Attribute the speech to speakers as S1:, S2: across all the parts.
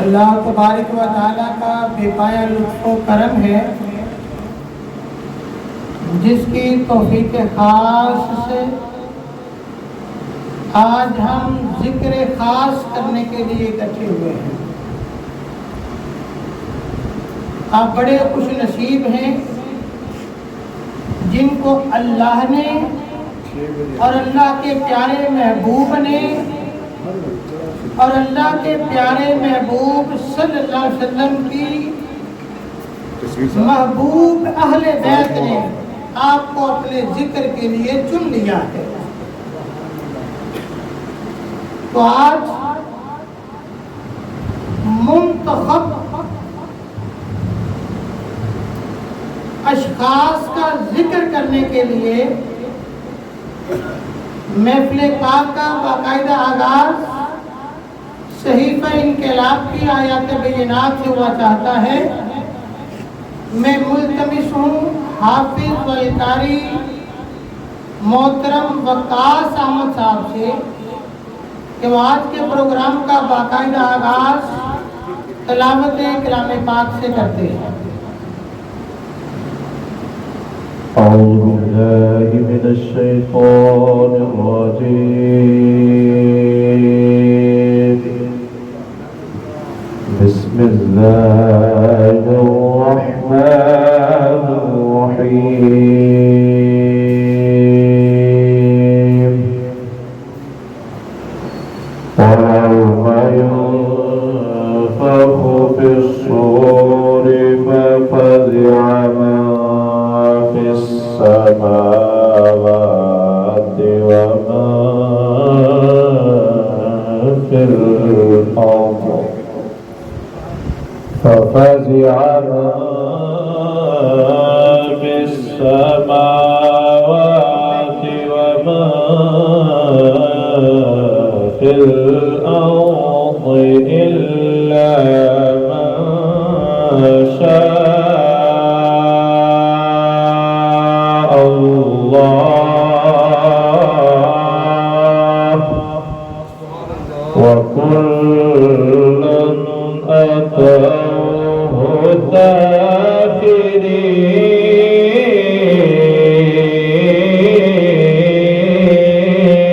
S1: اللہ تبارک و تعالیٰ کا بے پایہ لطف و کرم ہے جس کی توفیق خاص سے آج ہم ذکر خاص کرنے کے لیے اکٹھے ہوئے ہیں۔ آپ بڑے خوش نصیب ہیں جن کو اللہ نے اور اللہ کے پیارے محبوب نے اور اللہ کے پیارے محبوب صلی اللہ علیہ وسلم کی محبوب اہل بیت نے آپ کو اپنے ذکر کے لیے چن لیا ہے۔ تو آج منتخب اشخاص کا ذکر کرنے کے لیے محفل پاک کا باقاعدہ آغاز صحیفہ انقلاب کی آیات بینات سے ہوا چاہتا ہے۔ میں ملتمس ہوں حافظ والقاری محترم وقاص احمد صاحب سے کہ وہ آج کے پروگرام کا باقاعدہ آغاز تلاوت کلام پاک سے کرتے ہیں۔
S2: أعوذ بالله من الشيطان الرجيم بسم الله الرحمن الرحيم ويوم ينفخ في الصور ففزع من في السماوات وما في الأرض ففزع من في السماوات وما في الأرض إلا من شاء الله وكلا أتوه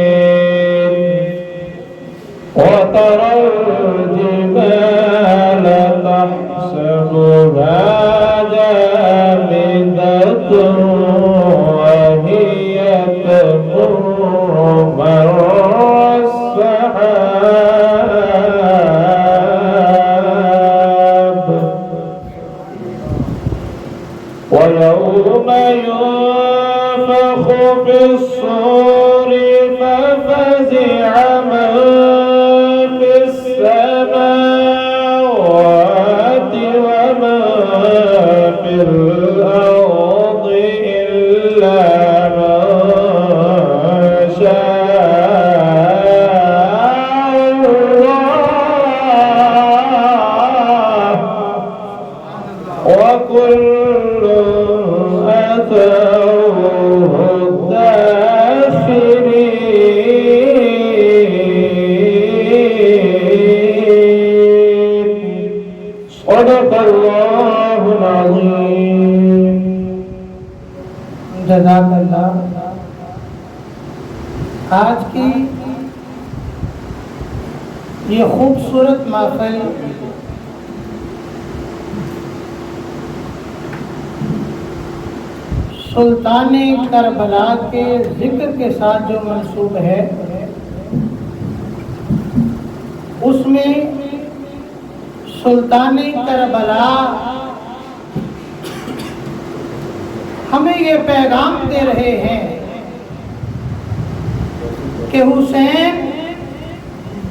S2: داخرين وترى الجبال تحسبها جامدة وهي تمر مر السحاب ويوم ينفخ في الصور ففزع من في السماوات ومن في الأرض إلا من شاء الله وكل أتوه داخرين صدق الله العظيم۔
S1: جزاک اللہ۔ آج کی یہ خوبصورت محفل سلطان کربلا کے ذکر کے ساتھ جو منسوب ہے اس میں سلطان کربلا ہمیں یہ پیغام دے رہے ہیں کہ حسین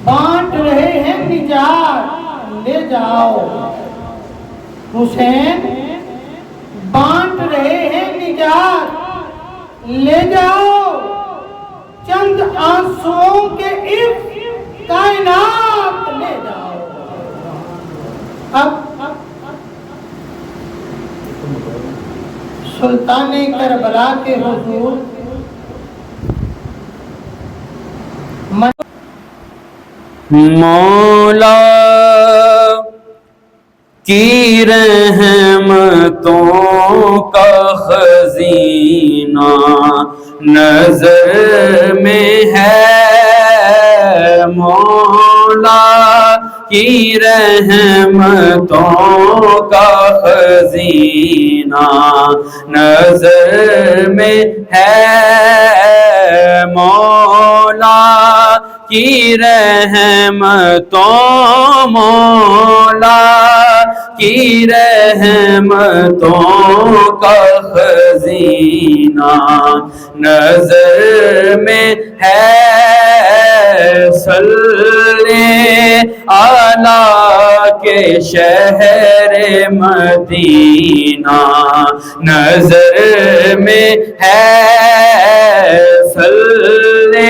S1: بانٹ رہے ہیں نجات، لے جاؤ۔ حسین بانٹ رہے ہیں نجات، لے جاؤ۔ چند آنسوؤں کے عفو کائنات لے جاؤ۔ اب سلطان کربلا کے حضور
S3: مولا کی رحمتوں کا خزینہ نظر میں ہے مولا کی رحمتوں کا خزینہ نظر میں ہے مولا کی رحمتوں مولا کی رحمتوں کا خزینہ نظر میں ہے صلی علی کے شہر مدینہ نظر میں ہے صلی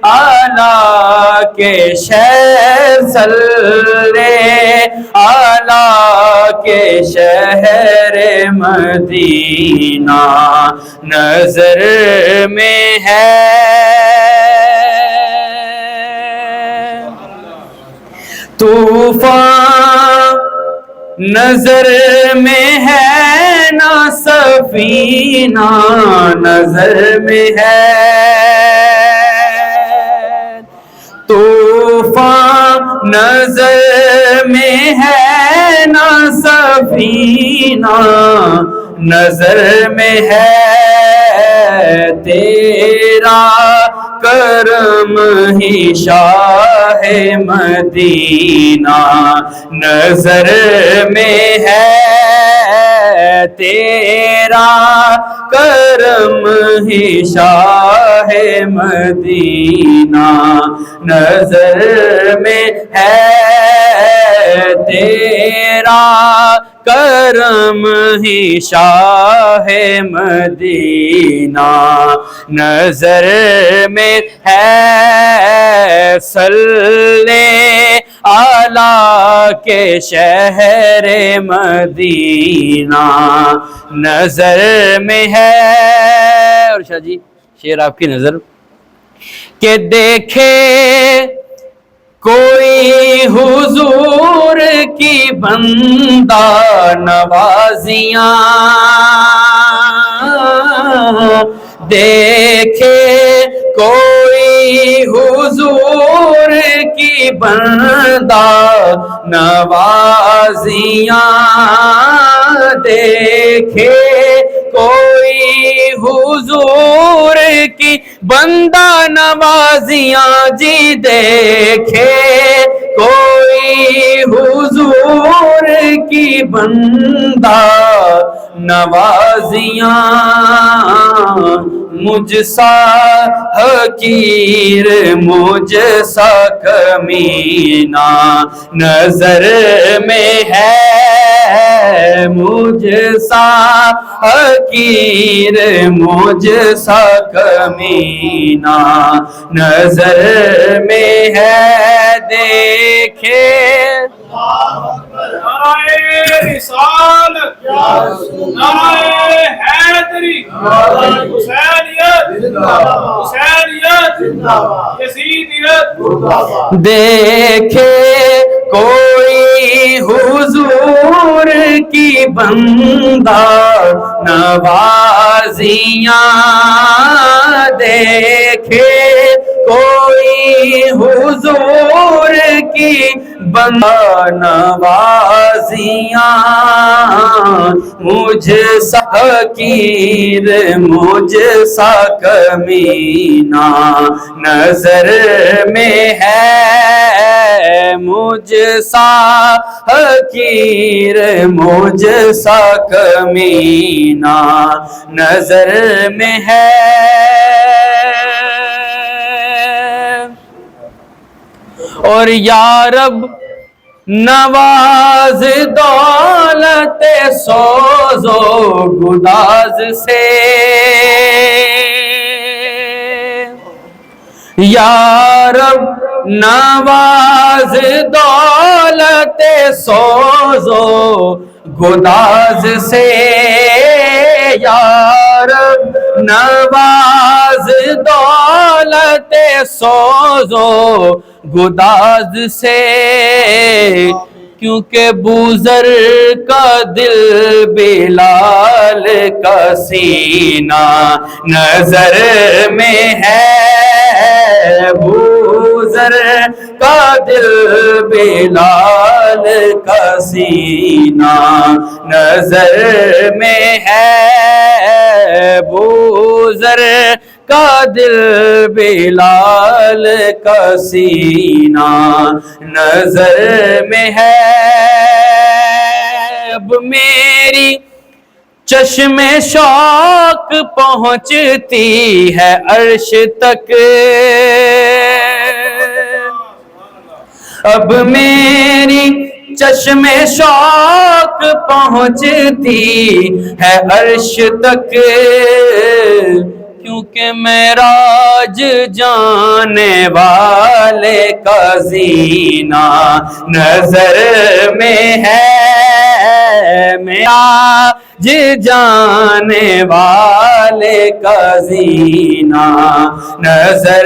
S3: علی کے شہر صلی علی کے شہر مدینہ نظر میں ہے طوفان نظر میں ہے نا سفینہ نظر میں ہے طوفان نظر میں ہے نا سفینہ نظر میں ہے تیرا کرم ہی شاہ مدینہ نظر میں ہے تیرا کرم ہی شاہ مدینہ نظر میں ہے تیرا کرم ہی شاہ مدینہ نظر میں ہے صلی علی کے شہر مدینہ نظر میں ہے اور شاہ جی شعر آپ کی نظر کہ دیکھے کوئی حضور کی بندہ نوازیاں دیکھے کوئی حضور کی بندہ نوازیاں دیکھے کوئی حضور کی بندہ نوازیاں جی دیکھے کوئی حضور کی بندہ نوازیاں مجھ سا حقیر مجھ سا کمینہ نظر میں ہے مجھ سا حقیر مجھ سا کمینہ نظر میں ہے دیکھے
S2: نعرہ رسالت نعرہ حیدری حسینیت حسینیت یزیدیت
S3: دیکھے کوئی حضور کی بندہ نوازیاں دیکھے کوئی حضور کی بندہ نوازیاں مجھ سا حقیر مجھ سا کمینہ نظر میں ہے مجھ سا حقیر مجھ سا کمینہ نظر میں ہے اور یا رب نواز دولت سوز و گداز سے یا رب نواز دولت سوز و گداز سے یا رب نواز دولت سوز و گداز سے کیونکہ بوذر کا دل بلال کا سینہ نظر میں ہے، بوذر کا دل بلال کا سینہ نظر میں ہے، بوذر کا دل بلال کا سینہ نظر میں ہے۔ اب میری چشم شوق پہنچتی ہے عرش تک، اب میری چشم شوق پہنچتی ہے عرش تک، کیونکہ معراج جانے والے کا زینہ نظر میں ہے، معراج جانے والے کا زینہ نظر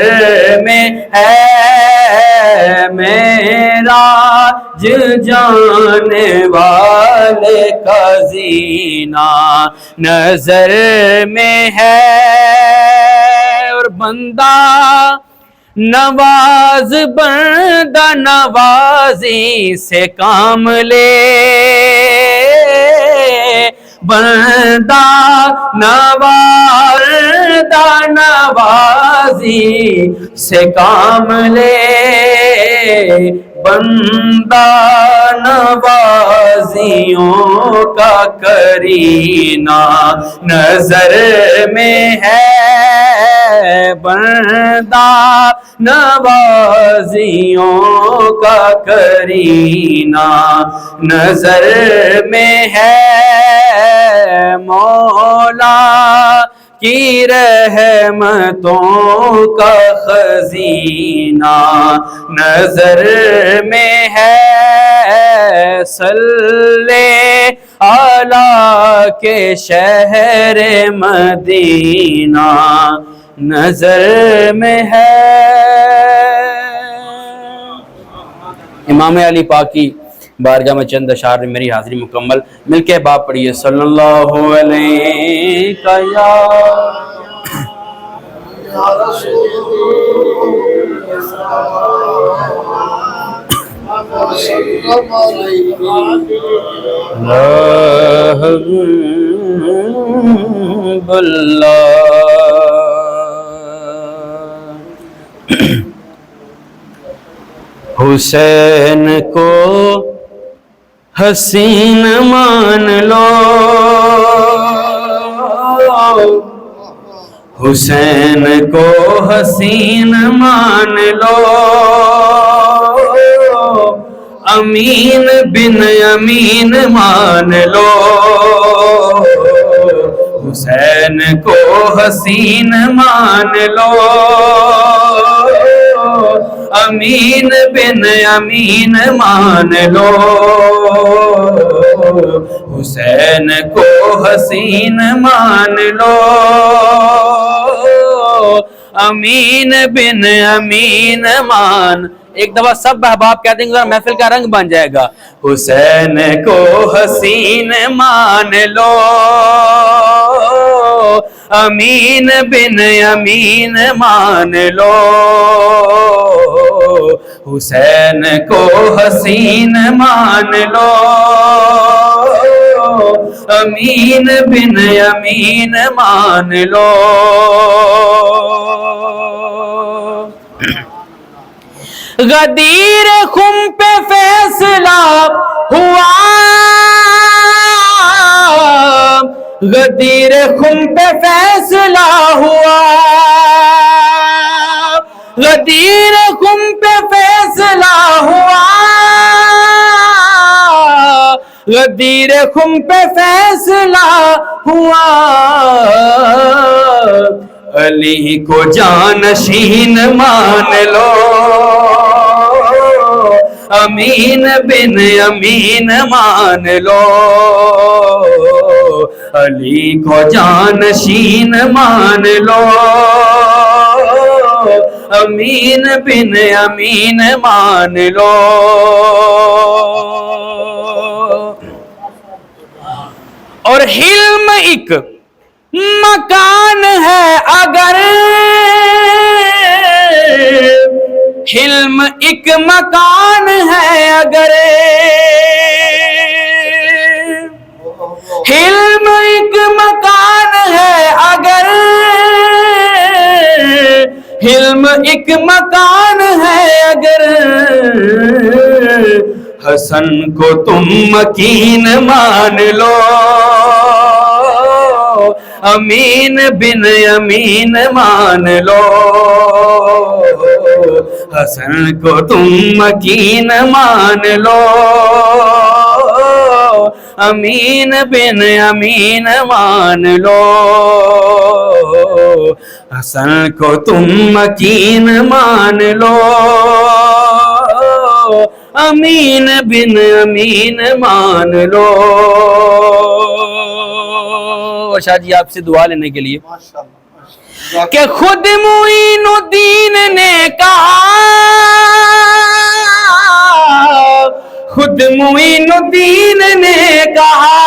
S3: میں ہے، معراج جانے والے کا زینہ نظر میں ہے۔ اور بندہ نواز بندہ نوازی سے کام لے، بندہ نوازدہ نوازی سے کام لے، بندہ نوازیوں کا کرینہ نظر میں ہے، بندہ نوازیوں کا کرینہ نظر میں ہے، مولا کی رحمتوں کا خزینہ نظر میں ہے، صلی علی کے شہر مدینہ نظر میں ہے۔ امام علی پاک کی بارگاہ میں چند اشعار میں میری حاضری مکمل، مل کے باپ پڑھیے صلی اللہ علیہ یا رسول اللہ۔ حسین کو حسین مان لو، حسین کو حسین مان لو، امین بن امین مان لو، حسین کو حسین مان لو، امین بن امین مان لو، حسین کو حسین مان لو، امین بن امین مان۔ ایک دفعہ سب احباب کہتے ہیں کہ محفل کا رنگ بن جائے گا، حسین کو حسین مان لو، امین بن امین مان لو، حسین کو حسین مان لو، امین بن امین مان لو۔ غدیر خم پہ فیصلہ ہوا، غدیر خم پہ فیصلہ ہوا، غدیر خم پہ فیصلہ ہوا، غدیر خم پہ فیصلہ ہوا، علی کو جانشین مان لو، امین بن امین مان لو، علی کو جانشین مان لو، امین بن امین مان لو. اور حلم ایک مکان ہے اگر، حلم ایک مکان ہے اگر، حلم ایک مکان ہے اگر، حلم ایک مکان ہے اگر، حسن کو تم مکین مان لو. امین بن امین مان لو. حسن کو تم مکین مان لو. امین بن امین مان لو. حسن کو تم مکین مان لو. امین بن امین مان لو. شاہ جی آپ سے دعا لینے کے لیے کہ خود معین الدین نے کہا، خود معین الدین نے کہا،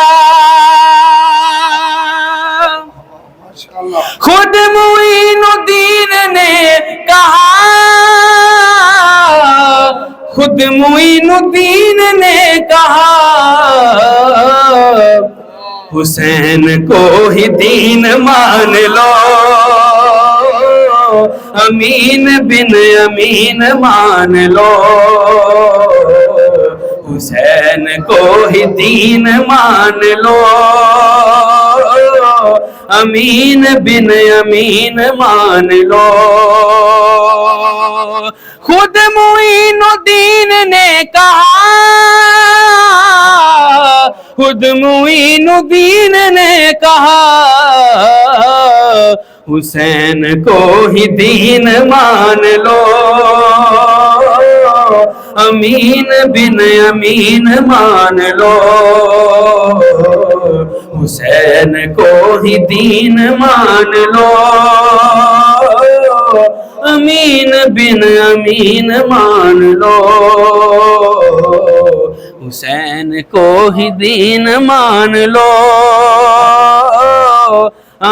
S3: خود معین الدین نے کہا، خود معین الدین نے کہا، حسین کو ہی دین مان لو. امین بن امین مان لو. حسین کو ہی دین مان لو. امین بن امین مان لو. خود معین الدین نے کہا، خود معین الدین نے کہا، حسین کو ہی دین مان لو. امین بن امین مان لو. حسین کو ہی دین مان لو. امین بن امین مان لو. حسین کو ہی دین مان لو.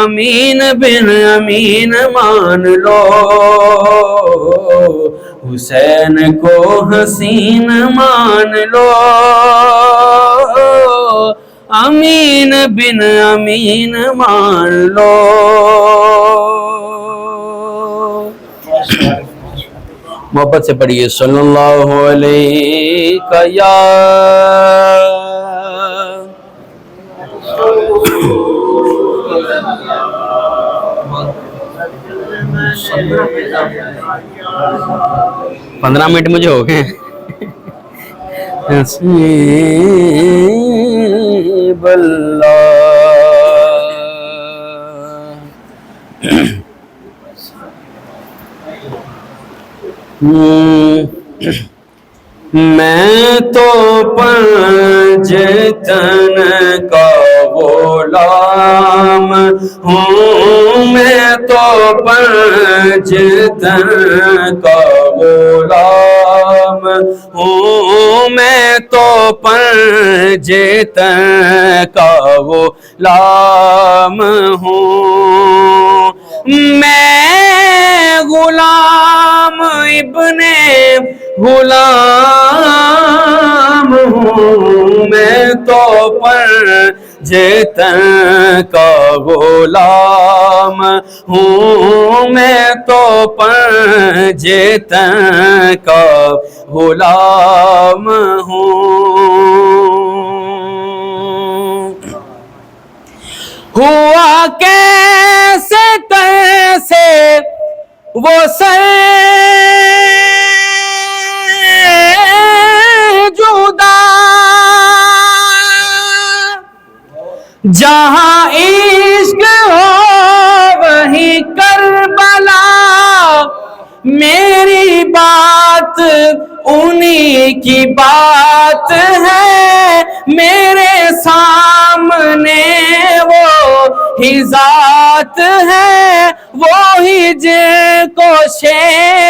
S3: امین بن امین مان لو. حسین کو حسین مان لو. امین بن امین مان لو. محبت سے پڑھیے صلی اللہ علیہ یا پندرہ منٹ مجھے ہو گئے. حسیب اللہ. میں تو پنجتن کا غلام ہوں، میں تو پنجتن کا غلام ہوں، میں تو پنجتن کا غلام ہوں. میں غلام ابن غلام ہوں، میں تو پنجتن کا غلام ہوں، میں تو پنجتن کا غلام ہوں. ہوا کیسے تیسے وہ سر جدا، جہاں عشق ہو وہی کربلا. میری بات انہی کی بات ہے، میرے سامنے وہ ہی ذات ہے، وہی جن کو شیر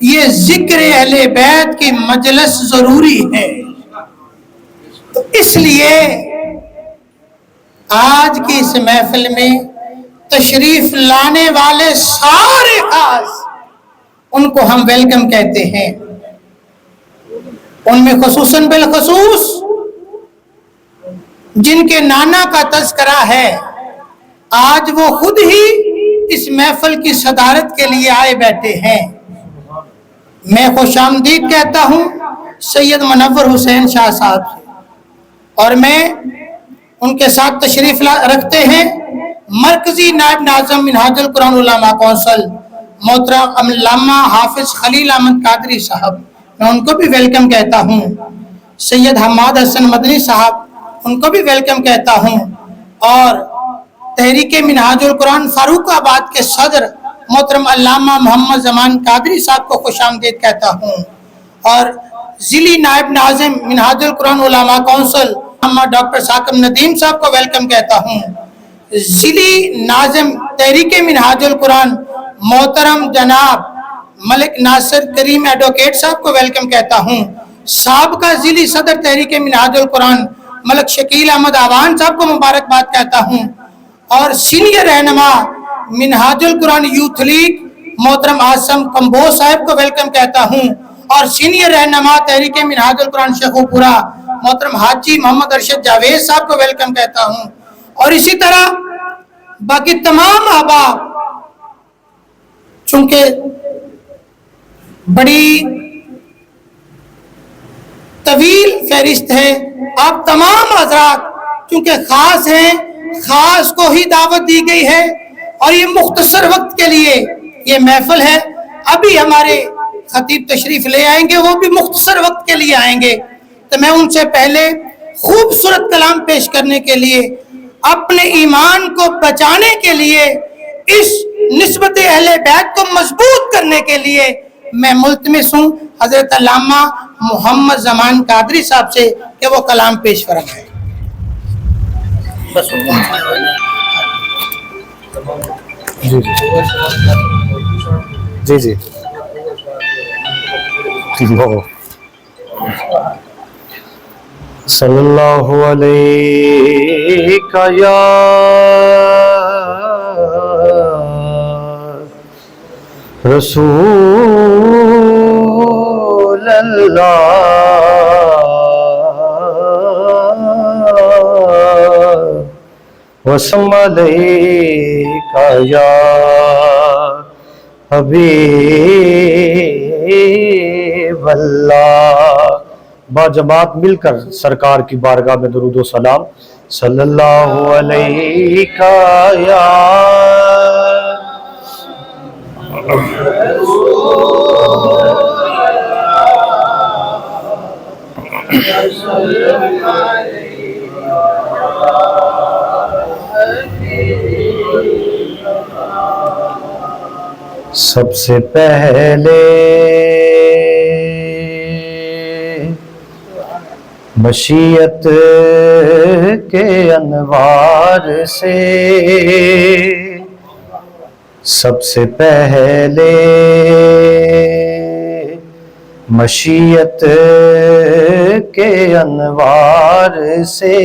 S1: یہ ذکر اہل بیت کی مجلس ضروری ہے. تو اس لیے آج کی اس محفل میں تشریف لانے والے سارے خاص ان کو ہم ویلکم کہتے ہیں. ان میں خصوصاً بالخصوص جن کے نانا کا تذکرہ ہے، آج وہ خود ہی اس محفل کی صدارت کے لیے آئے بیٹھے ہیں. میں خوش آمدید کہتا ہوں سید منور حسین شاہ صاحب سے، اور میں ان کے ساتھ تشریف رکھتے ہیں مرکزی نائب ناظم منہاج القرآن علماء کونسل محترم علامہ حافظ خلیل احمد قادری صاحب، میں ان کو بھی ویلکم کہتا ہوں. سید حماد حسن مدنی صاحب، ان کو بھی ویلکم کہتا ہوں. اور تحریک منہاج القرآن فاروق آباد کے صدر محترم علامہ محمد زمان قادری صاحب کو خوش آمدید کہتا ہوں. اور ضلعی نائب ناظم منہاج القرآن علماء کونسل ڈاکٹر ثاقب ندیم صاحب کو ویلکم کہتا ہوں. ضلعی ناظم تحریک منہاج القرآن محترم جناب ملک ناصر کریم ایڈوکیٹ صاحب کو ویلکم کہتا ہوں. سابقہ ضلعی صدر تحریک منہاج القرآن ملک شکیل احمد آوان صاحب کو مبارکباد کہتا ہوں. اور سینئر رہنما منہاج القرآن یوتھ لیگ محترم آسم کمبوز صاحب کو ویلکم کہتا ہوں. اور سینئر رہنما تحریک منہاج القرآن شیخو پورا محترم حاجی محمد ارشد جاوید صاحب کو ویلکم کہتا ہوں. اور اسی طرح باقی تمام احباب، چونکہ بڑی طویل فہرست ہے، آپ تمام حضرات چونکہ خاص ہیں، خاص کو ہی دعوت دی گئی ہے اور یہ مختصر وقت کے لیے یہ محفل ہے. ابھی ہمارے خطیب تشریف لے آئیں گے، وہ بھی مختصر وقت کے لیے آئیں گے. تو میں ان سے پہلے خوبصورت کلام پیش کرنے کے لیے، اپنے ایمان کو بچانے کے لیے، اس نسبت اہل بیت کو مضبوط کرنے کے لیے میں ملتمس ہوں حضرت علامہ محمد زمان قادری صاحب سے کہ وہ کلام پیش فرمائیں. بس
S4: جی جی صلی اللہ علیہ یا رسول اللہ وسلم علیک یا حبیب اللہ. باجماعت مل کر سرکار کی بارگاہ میں درود و سلام. صلی اللہ علیہ یا سب سے پہلے مشیت کے انوار سے، سب سے پہلے مشیت کے انوار سے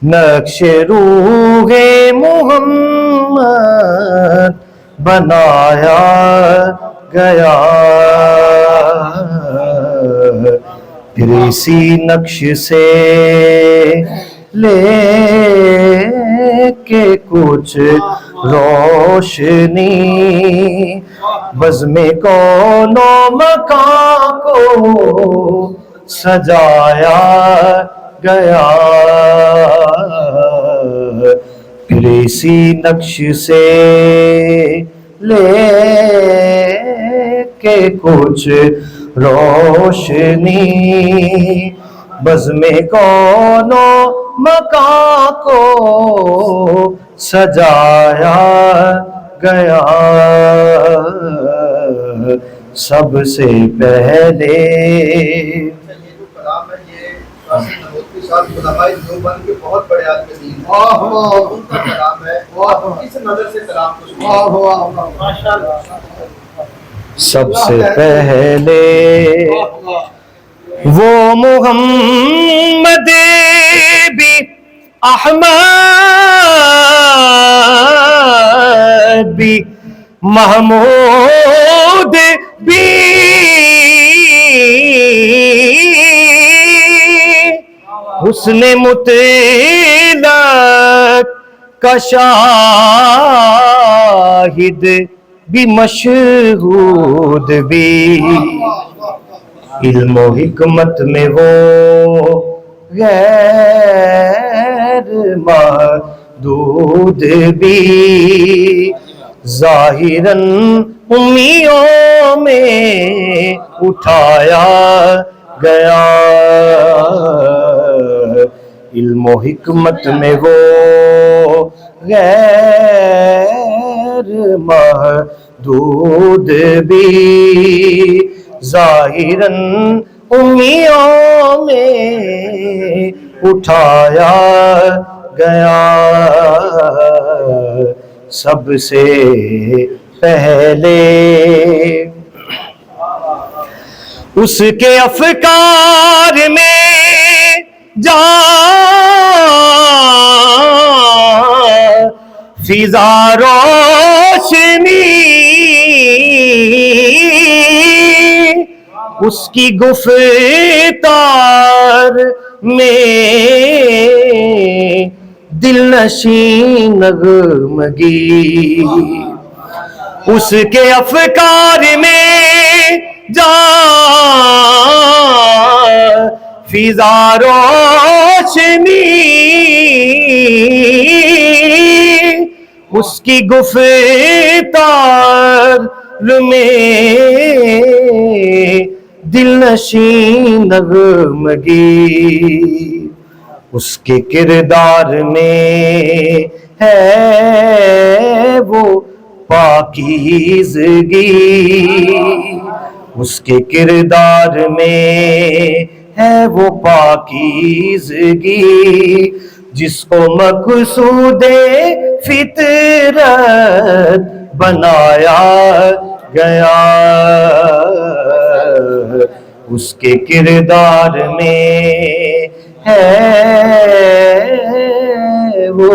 S4: نقش روح محمد بنایا گیا. پھر اسی نقش سے لے کے کچھ روشنی بزم کون و مکان کو سجایا گیا. پھر اسی نقش سے لے کے کچھ روشنی بزم کون و مکان کو سجایا گیا. سب سے پہلے
S5: بہت بڑے آدمی ان کا کلام ہے، اس نظر سے کلام کو
S4: سب سے پہلے وہ محمد بھی احمد بھی محمود بھی حسن مطلق کا شاہد بھی مشہود بھی علم و حکمت میں وہ غیر محدود بھی ظاہراً امیوں میں اٹھایا گیا علم و حکمت میں وہ غیر محدود بھی ظاہراً امیوں میں اٹھایا گیا سب سے پہلے اس کے افکار میں فضا روشنی اس کی گفتار میں دل نشین نغمگی اس کے افکار میں فضا روشنی اس کی گفتار میں دل نشین نغمگی اس کے کردار میں ہے وہ پاکیزگی اس کے کردار میں ہے وہ پاکیزگی جس کو مقصود فطرت بنایا گیا اس کے کردار میں ہے وہ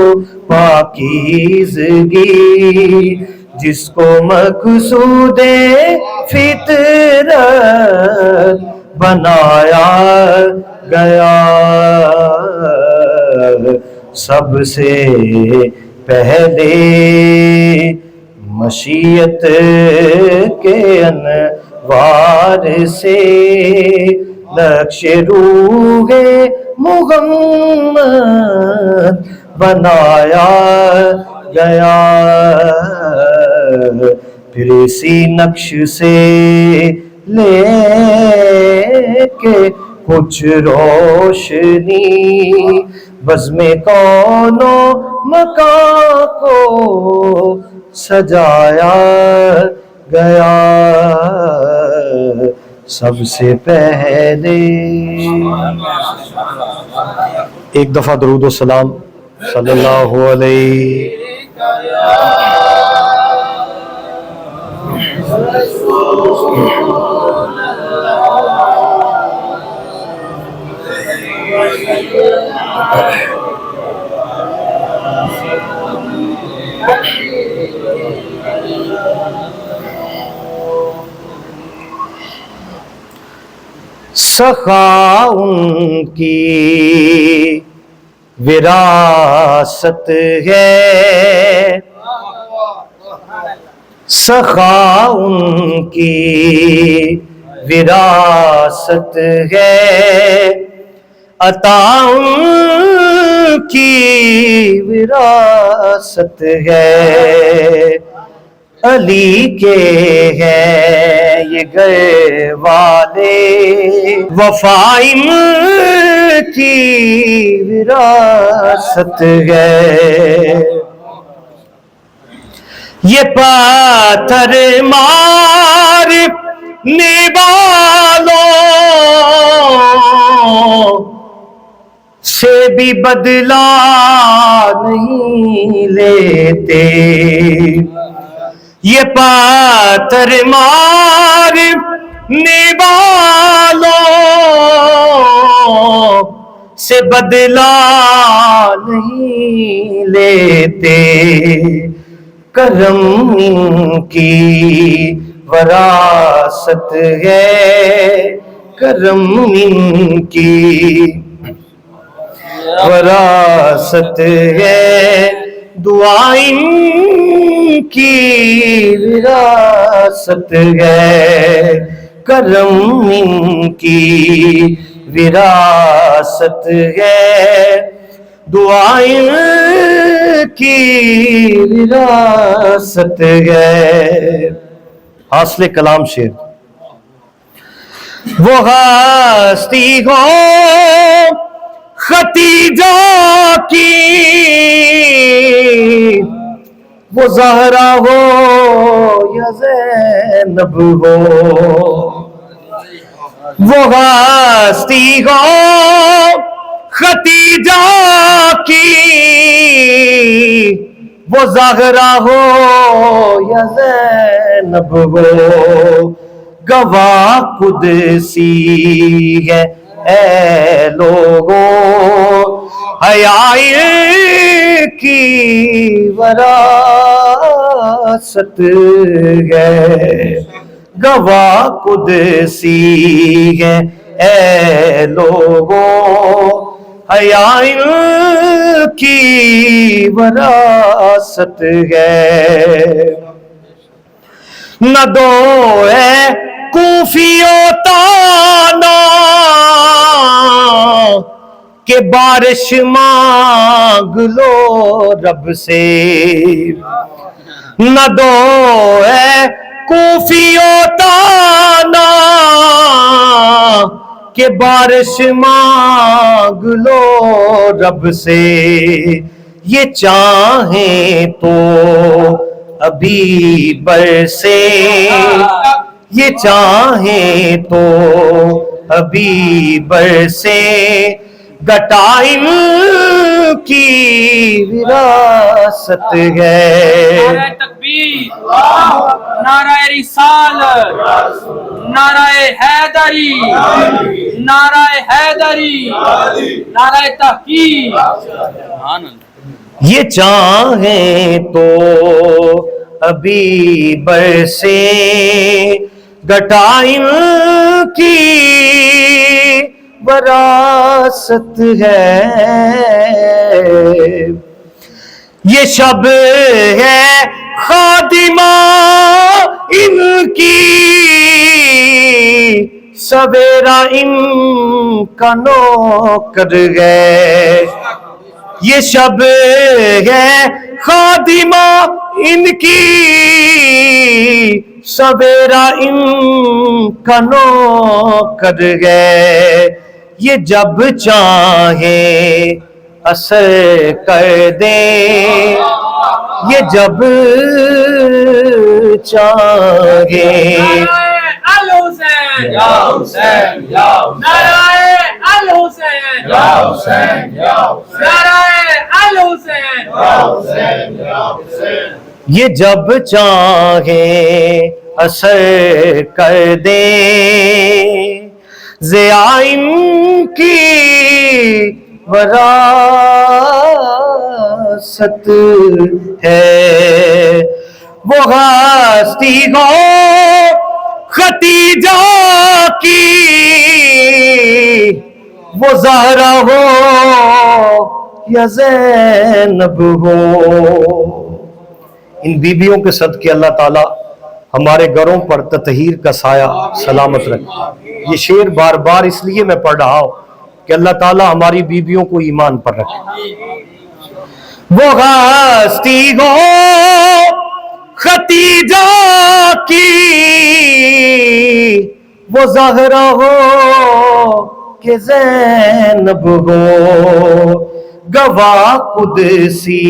S4: پاکیزگی جس کو مقصود فطرت بنایا گیا سب سے پہلے مشیت کے انوار سے نقش روح محمد بنایا گیا پھر اسی نقش سے لے کے کچھ روشنی بزم کون و مکان کو سجایا گیا سب سے پہلے ایک دفعہ درود و سلام صلی اللہ علیہ سخا ان کی وراثت ہے سخا ان کی وراثت ہے عطا ان کی وراثت ہے علی کے ہیں یہ گئے والے وفائم کی وراثت ہے یہ پاتھر مارنے والوں سے بھی بدلہ نہیں لیتے یہ پاتھر مارنے والوں سے بدلہ نہیں لیتے، کرم ان کی وراثت ہے، کرم ان کی وراثت ہے، دعائیں کی وراثت ہے، کرم ان کی وراثت ہے، دعائیں کی وراثت ہے۔ حاصل کلام شعر۔ وہ ہستی ہو ختیجہ کی، وہ زہرا ہو یا زینب ہو، وہ ہستی ہو ختیجہ کی، وہ زہرا ہو یا زینب ہو، گواہ قدسی ہے اے لوگوں حیا کی وراثت ہے، گواہ قدسی ہے اے لوگوں حیا کی وراثت ہے۔ نہ دو اے کوفیوں تانا کہ بارش مانگ لو رب سے، نہ دو اے کوفیوں تانا کہ بارش مانگ لو رب سے، یہ چاہیں تو ابھی برسے، یہ چاہیں تو ابھی برسے، گٹائن کی وراثت ہے۔
S3: نعرہ تکبیر، نعرہ رسالت، نعرہ حیدری، نعرہ حیدری، نعرہ تحقیق۔
S4: یہ چاہیں تو ابھی برسے، گٹائن کی وراثت ہے، یہ شب ہے خادمہ ان کی، سویرا ان کا نوکر ہے، یہ شب ہے خادمہ ان کی، سویرا ان کا نوکر ہے، یہ جب چاہیں اثر کر دیں، یہ جب چاہیں
S2: الحسین یا حسین یا نعرہ الحسین یا حسین یا نعرہ الحسین یا حسین یا حسین،
S4: یہ جب چاہیں اثر کر دیں، ضیاء کی وراثت ہے، وہ ہستی ہو ختیجہ کی، وہ زہرا ہو یا زینب ہو۔ ان بیبیوں کے صدقے اللہ تعالیٰ ہمارے گھروں پر تطہیر کا سایہ سلامت رکھے۔ یہ شعر بار بار اس لیے میں پڑھ رہا ہوں کہ اللہ تعالیٰ ہماری بیبیوں کو ایمان پر رکھے۔ وہ ہستی ہو ختیجہ کی، وہ زہرا ہو کہ زینب ہو، گواہ قدسی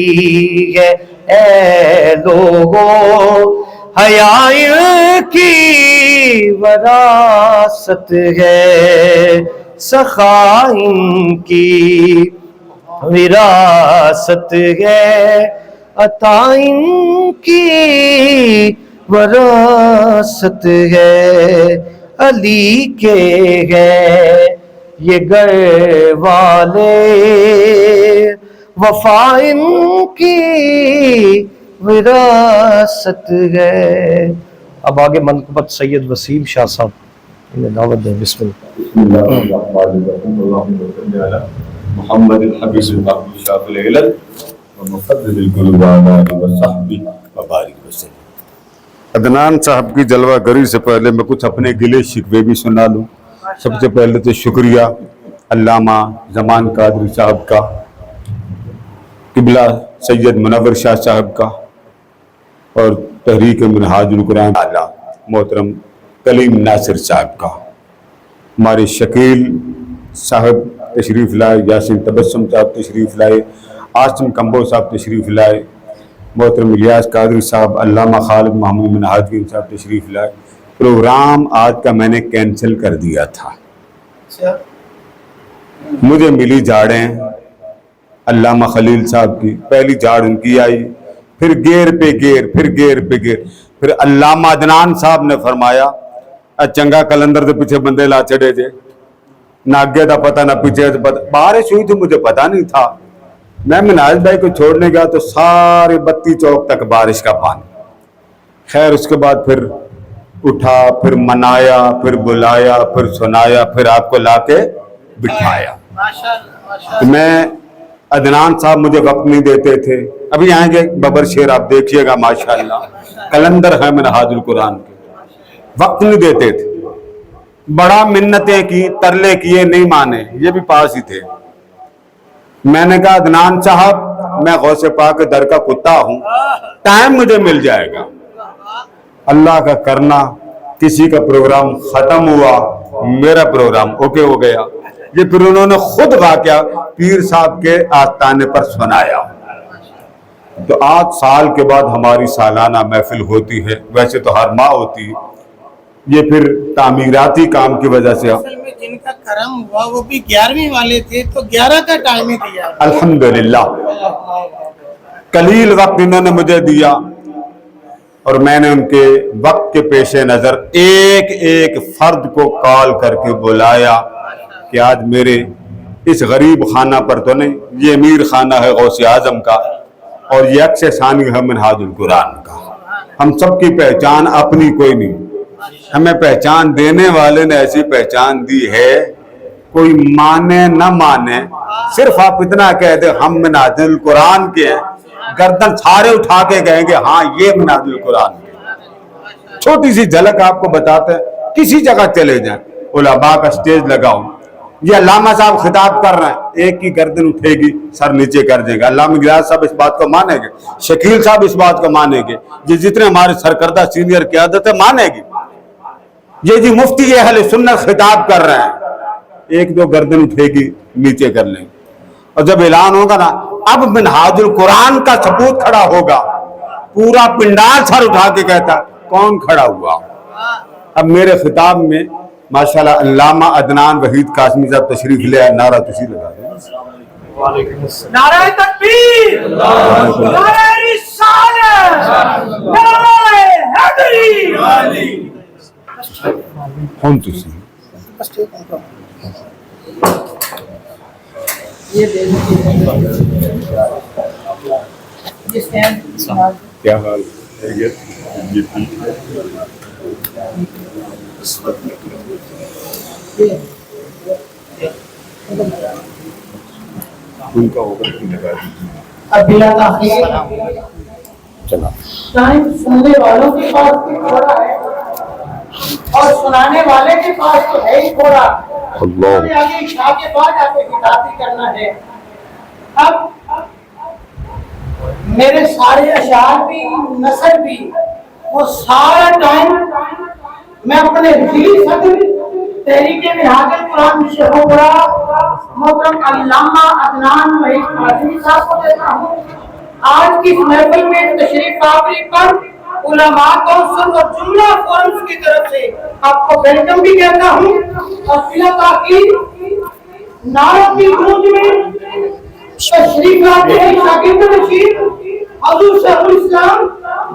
S4: ہے اے لوگوں حیا کی وراثت ہے، سخا ان کی وراثت ہے، عطا ان کی وراثت ہے علی کے ہے یہ گھر والے وفا ان کی وراثت ہے. اب آگے منقبت سید وسیم شاہ صاحب انہیں دعوت دیں. بسم اللہ.
S6: محمد الحبیب الحق شاف العلل ومفضل القلوب علی وصحبہ وبارک وسلم. عدنان صاحب کی جلوہ گری سے پہلے میں کچھ اپنے گلے شکوے بھی سنا لوں. سب سے پہلے تو شکریہ علامہ زمان قادری صاحب کا، قبلہ سید منور شاہ صاحب کا، اور تحریک منہاج القرآن اعلیٰ محترم کلیم ناصر صاحب کا. ہمارے شکیل صاحب تشریف لائے، یاسین تبسم صاحب تشریف لائے، عاصم کمبو صاحب تشریف لائے، محترم الیاس قادری صاحب، علامہ خالد محمود منہاج صاحب تشریف لائے. پروگرام آج کا میں نے کینسل کر دیا تھا. مجھے ملی جھاڑیں علامہ خلیل صاحب کی، پہلی جھاڑ ان کی آئی، پھر گیر پہ گیر، پھر گیر پہ گیر، پھر علامہ عدنان صاحب نے فرمایا چنگا کلندر دے پیچھے بندے لا چڑے جے، نہ آگے دا پتہ نہ پیچھے دا پتہ. بارش ہوئی تھی مجھے پتہ نہیں تھا. میں مناج بھائی کو چھوڑنے گیا تو سارے بتی چوک تک بارش کا پانی. خیر اس کے بعد پھر اٹھا، پھر منایا، پھر بلایا، پھر سنایا، پھر آپ کو لا کے بٹھایا. میں عدنان صاحب مجھے وقت نہیں دیتے تھے. ابھی آئیں گے ببر شیر آپ دیکھیے گا ماشاءاللہ، کلندر ہے منہاج القرآن کے. وقت نہیں دیتے تھے، بڑا منتیں کی، ترلے کیے، نہیں مانے. یہ بھی پاس ہی تھے. میں نے کہا عدنان صاحب میں غوث پاک کے در کا کتا ہوں، ٹائم مجھے مل جائے گا. اللہ کا کرنا کسی کا پروگرام ختم ہوا، میرا پروگرام اوکے ہو گیا. یہ پھر انہوں نے خود واقعہ پیر صاحب کے آستانے پر سنایا. تو آج سال کے بعد ہماری سالانہ محفل ہوتی ہے، ویسے تو ہر ماہ ہوتی ہے. یہ پھر تعمیراتی کام کی وجہ سے
S1: اصل میں جن کا کرم ہوا وہ بھی 11ویں والے تھے تو 11 کا ٹائم ہی دیا.
S6: الحمدللہ قلیل وقت انہوں نے مجھے دیا، اور میں نے ان کے وقت کے پیش نظر ایک ایک فرد کو کال کر کے بلایا کہ آج میرے اس غریب خانہ پر تو نہیں، یہ امیر خانہ ہے غوث اعظم کا، اور یہ عکس ثانی ہے منہاج القرآن کا. ہم سب کی پہچان اپنی کوئی نہیں، ہمیں پہچان دینے والے نے ایسی پہچان دی ہے، کوئی مانے نہ مانے، صرف آپ اتنا کہہ دیں ہم منہاج القرآن کے ہیں، گردن سارے اٹھا کے کہیں گے ہاں یہ منہاج القرآن کے. چھوٹی سی جھلک آپ کو بتاتے ہیں، کسی جگہ چلے جائیں، علماء کا سٹیج لگاؤں، یہ علامہ صاحب خطاب کر رہے ہیں، ایک کی گردن اٹھے گی، سر نیچے کر دیں گے. علامہ گلاس صاحب اس بات کو مانیں گے، شکیل صاحب اس بات کو مانیں گے، یہ جتنے ہمارے سرکردہ سینئر قیادت ہے مانے گی. یہ جی مفتی اہل سنت خطاب کر رہے ہیں، ایک دو گردن اٹھے گی، نیچے کر لیں گے. اور جب اعلان ہوگا نا اب منہاج القرآن کا ثبوت کھڑا ہوگا، پورا پنڈال سر اٹھا کے کہتا کون کھڑا ہوا. اب میرے خطاب میں ماشاءاللہ علامہ عدنان وحید قاسمی صاحب تشریف لے آئے. نعرہ تشریف لگا دیں.
S2: نعرہ تکبیر، نعرہ رسالت، نعرہ حیدری.
S6: کون تسی کیا حال ہے؟ ان کا اوپر لگا دیجیے.
S1: اب بلا تاخیر ٹائم سننے والوں کے پاس بھی تھوڑا ہے اور سنانے والے کے پاس تو ہے ہی تھوڑا. ہمیں آگے عشاء کے بعد آپ کو خطاب بھی کرنا ہے. اب میرے سارے اشعار بھی نثر بھی وہ سارا ٹائم میں اپنے دلی صدر تحریک منہاج القرآن شیخ برا محترم علامہ عدنان وحید قاسمی صاحب کو دیتا ہوں. آج کی محفل میں تشریف آوری پر علماء کونسل اور جملہ فورمز کی طرف سے آپ کو ویلکم بھی کہتا ہوں. اور بلا تاخیر نعرہ کی گونج میں تشریف لاتے ہیں شاگرد رشید حضور شیخ الاسلام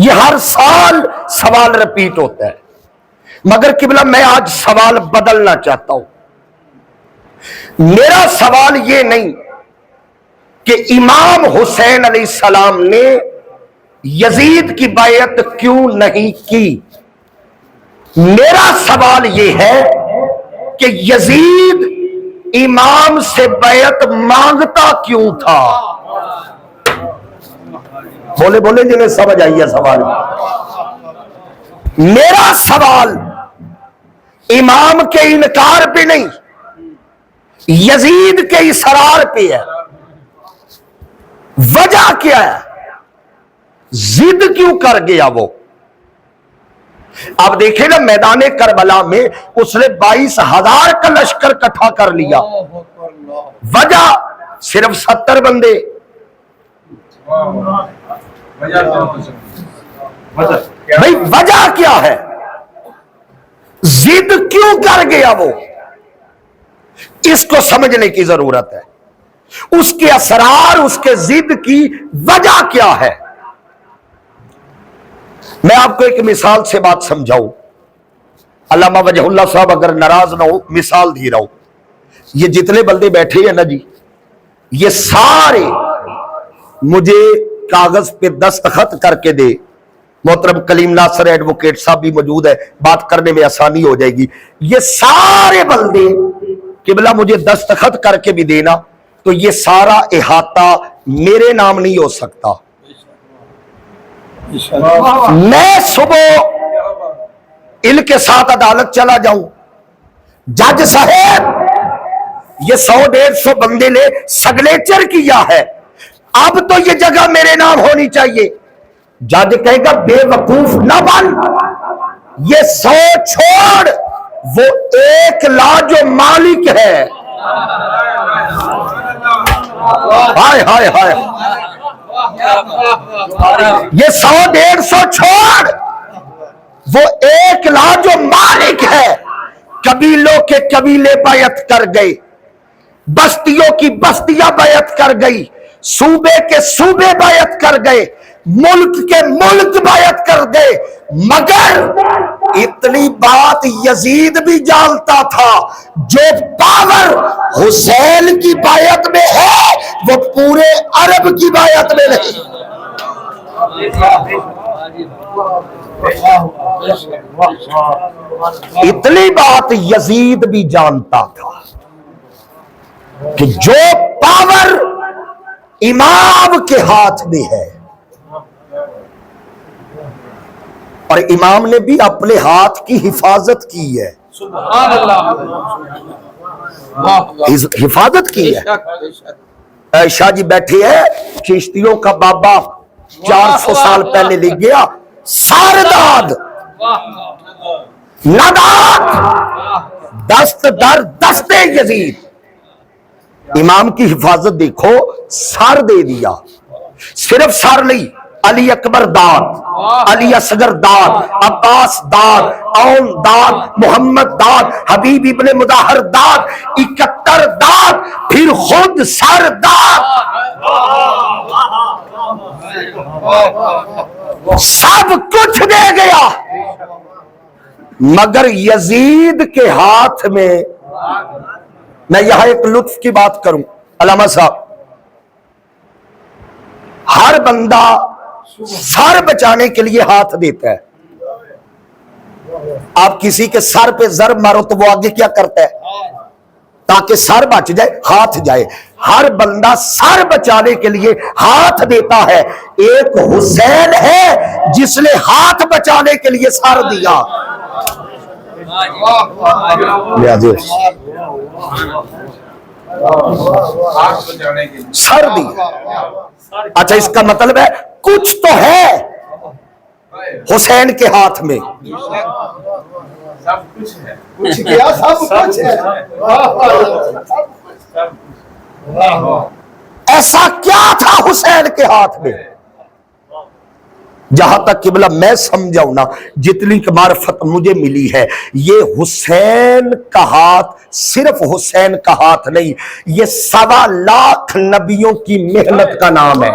S4: یہ ہر سال سوال رپیٹ ہوتا ہے، مگر قبلہ میں آج سوال بدلنا چاہتا ہوں۔ میرا سوال یہ نہیں کہ امام حسین علیہ السلام نے یزید کی بیعت کیوں نہیں کی، میرا سوال یہ ہے کہ یزید امام سے بیعت مانگتا کیوں تھا؟ بولے بولے جنہیں سمجھ آئی ہے سوال۔ میرا سوال امام کے انکار پہ نہیں، یزید کے اصرار پہ ہے۔ وجہ کیا ہے؟ ضد کیوں کر گیا وہ؟ اب دیکھیں نا میدان کربلا میں اس نے 22,000 کا لشکر اکٹھا کر لیا، وجہ صرف 70 بندے۔ بھائی وجہ کیا ہے؟ ضد کیوں کر گیا وہ؟ اس کو سمجھنے کی ضرورت ہے، اس کے اسرار، اس کے ضد کی وجہ کیا ہے۔ میں آپ کو ایک مثال سے بات سمجھاؤں، علامہ وجہ اللہ صاحب اگر ناراض نہ ہو مثال دے رہا ہوں۔ یہ جتنے بندے بیٹھے ہیں نا جی، یہ سارے مجھے کاغذ پہ دستخط کر کے دے، محترم کلیم ناصر ایڈوکیٹ صاحب بھی موجود ہے، بات کرنے میں آسانی ہو جائے گی۔ یہ سارے بندے قبلہ مجھے دستخط کر کے بھی دینا، تو یہ سارا احاطہ میرے نام نہیں ہو سکتا۔ میں صبح ان کے ساتھ عدالت چلا جاؤں، جج صاحب یہ 100-150 بندے نے سگنیچر کیا ہے، اب تو یہ جگہ میرے نام ہونی چاہیے۔ جج کہے گا بے وقوف نہ بن، یہ 100 چھوڑ، وہ 1 لاکھ جو مالک ہے، ہائے ہائے ہائے، یہ 100-150 چھوڑ، وہ 1 لاکھ جو مالک ہے۔ قبیلوں کے قبیلے بیعت کر گئے، بستیوں کی بستیاں بیعت کر گئی، صوبے کے صوبے بیعت کر گئے، ملک کے ملک بیعت کر گئے، مگر اتنی بات یزید بھی جانتا تھا، جو پاور حسین کی بیعت میں ہے وہ پورے عرب کی بیعت میں نہیں۔ اتنی بات یزید بھی جانتا تھا کہ جو پاور امام کے ہاتھ میں ہے، اور امام نے بھی اپنے ہاتھ کی حفاظت کی ہے، حفاظت کی ہے۔ شاہ جی بیٹھے ہیں، چشتیوں کا بابا 400 سال پہلے لکھ گیا، سارداد نداد دست در دست یزید۔ امام کی حفاظت دیکھو، سر دے دیا، صرف سر نہیں، علی اکبر داد، علی اصغر داد، عباس داد، اون داد، محمد داد، حبیب ابن مظاہر داد، 71 داد، پھر خود سر داد، سب کچھ دے گیا، مگر یزید کے ہاتھ میں۔ میں یہاں ایک لطف کی بات کروں، علامہ صاحب، ہر بندہ سر بچانے کے لیے ہاتھ دیتا ہے۔ آپ کسی کے سر پہ ضرب مارو تو وہ آگے کیا کرتا ہے؟ تاکہ سر بچ جائے، ہاتھ جائے۔ ہر بندہ سر بچانے کے لیے ہاتھ دیتا ہے، ایک حسین ہے جس نے ہاتھ بچانے کے لیے سر دیا۔ سر دیا۔ اچھا، اس کا مطلب ہے کچھ تو ہے حسین کے ہاتھ میں،
S5: سب کچھ ہے، کچھ کیا سب کچھ ہے۔
S4: ایسا کیا تھا حسین کے ہاتھ میں؟ جہاں تک قبلہ میں سمجھاؤں نا، جتنی معرفت مجھے ملی ہے، یہ حسین کا ہاتھ صرف حسین کا ہاتھ نہیں، یہ 1.25 لاکھ نبیوں کی محنت کا نام ہے۔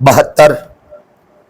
S4: 72,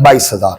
S4: 22,000।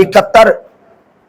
S7: 71।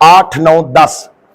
S7: 8, 9, 10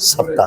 S7: 70।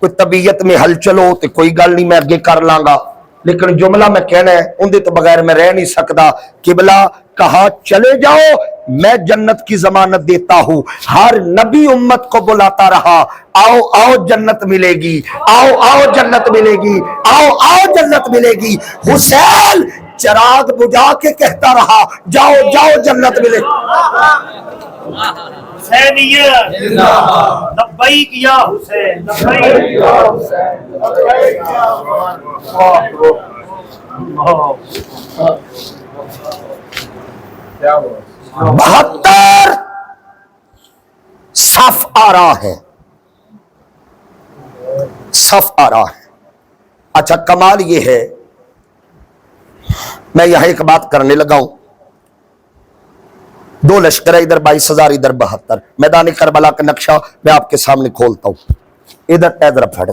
S7: کوئی طبیعت میں ہلچل ہو تو کوئی گل نہیں میں اگے کر لاں گا، لیکن جملہ میں کہنا ہے اندے تو بغیر میں رہ نہیں سکتا۔ قبلہ کہا چلے جاؤ میں جنت کی ضمانت دیتا ہوں۔ ہر نبی امت کو بلاتا رہا، آؤ آؤ جنت ملے گی، آؤ آؤ جنت ملے گی، آؤ آؤ جنت ملے گی۔ حسین چراغ بجھا کے کہتا رہا جاؤ جاؤ جنت ملے گی۔ حسینیت لبیک یا حسین، لبیک یا حسین، لبیک یا حسین۔ 72 صف آ رہا ہے، صف آ رہا ہے۔ اچھا کمال یہ ہے، میں یہاں ایک بات کرنے لگا ہوں، 2 لشکر ہے، ادھر 22,000 ادھر 72۔ میدان کربلا کا نقشہ میں آپ کے سامنے کھولتا ہوں، ادھر ادھر پھڑ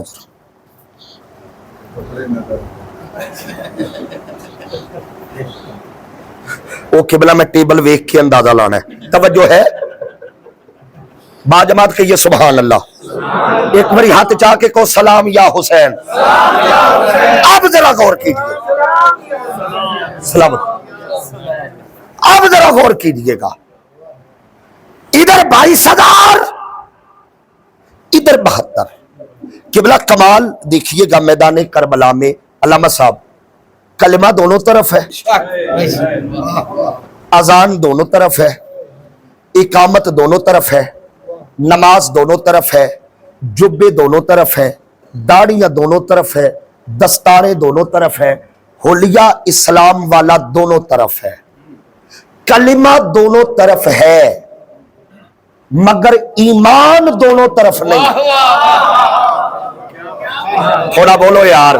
S7: وہ قبلہ میں ٹیبل ویکھ کے اندازہ لانا ہے، توجہ ہے باجماعت کہیے سبحان اللہ، ایک باری ہاتھ چاہ کے کو سلام یا حسین۔ اب ذرا غور کیجئے، سلام، اب ذرا غور کیجئے گا، ادھر 22,000 ادھر 72۔ قبلہ کمال دیکھیے گا میدان کربلا میں علامہ صاحب کلمہ دونوں طرف ہے، اذان دونوں طرف ہے، اقامت دونوں طرف ہے، نماز دونوں طرف ہے، جبے دونوں طرف ہے، داڑیاں دونوں طرف ہے، دستاریں دونوں طرف ہے، حلیہ اسلام والا دونوں طرف ہے، کلمہ دونوں طرف ہے، مگر ایمان دونوں طرف نہیں۔ تھوڑا بولو یار،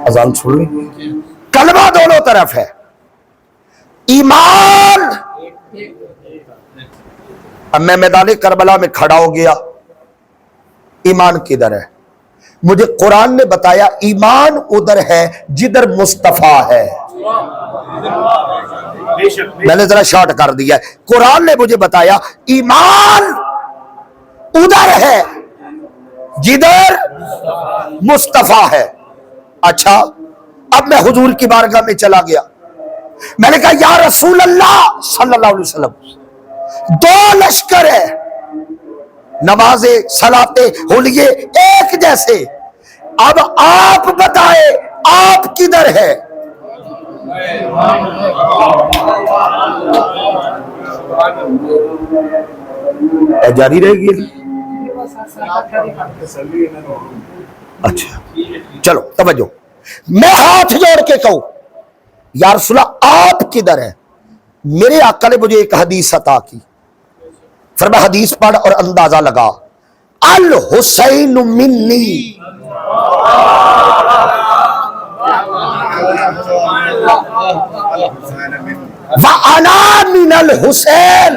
S7: اذان چھوڑ لیں، کلمہ دونوں طرف ہے، ایمان۔ اب میں میدان کربلا میں کھڑا ہو گیا، ایمان کدھر ہے؟ مجھے قرآن نے بتایا ایمان ادھر ہے جدھر مصطفیٰ ہے۔ میں نے ذرا شارٹ کر دیا ہے، قرآن نے مجھے بتایا ایمان ادھر ہے جدھر مصطفیٰ ہے۔ اچھا اب میں حضور کی بارگاہ میں چلا گیا، میں نے کہا یا رسول اللہ صلی اللہ علیہ وسلم 2 لشکر ہے، نمازیں صلاتیں حلیے ایک جیسے، اب آپ بتائیں آپ کدھر ہے؟ جاری رہے گی؟ اچھا چلو توجہ، میں ہاتھ جوڑ کے کہوں یا رسول اللہ آپ کدھر ہیں؟ میرے آقا نے مجھے ایک حدیث عطا کی، فرمایا حدیث پڑھ اور اندازہ لگا، الحسین منی، وَأَنَا مِنَ الْحُسَيْنِ۔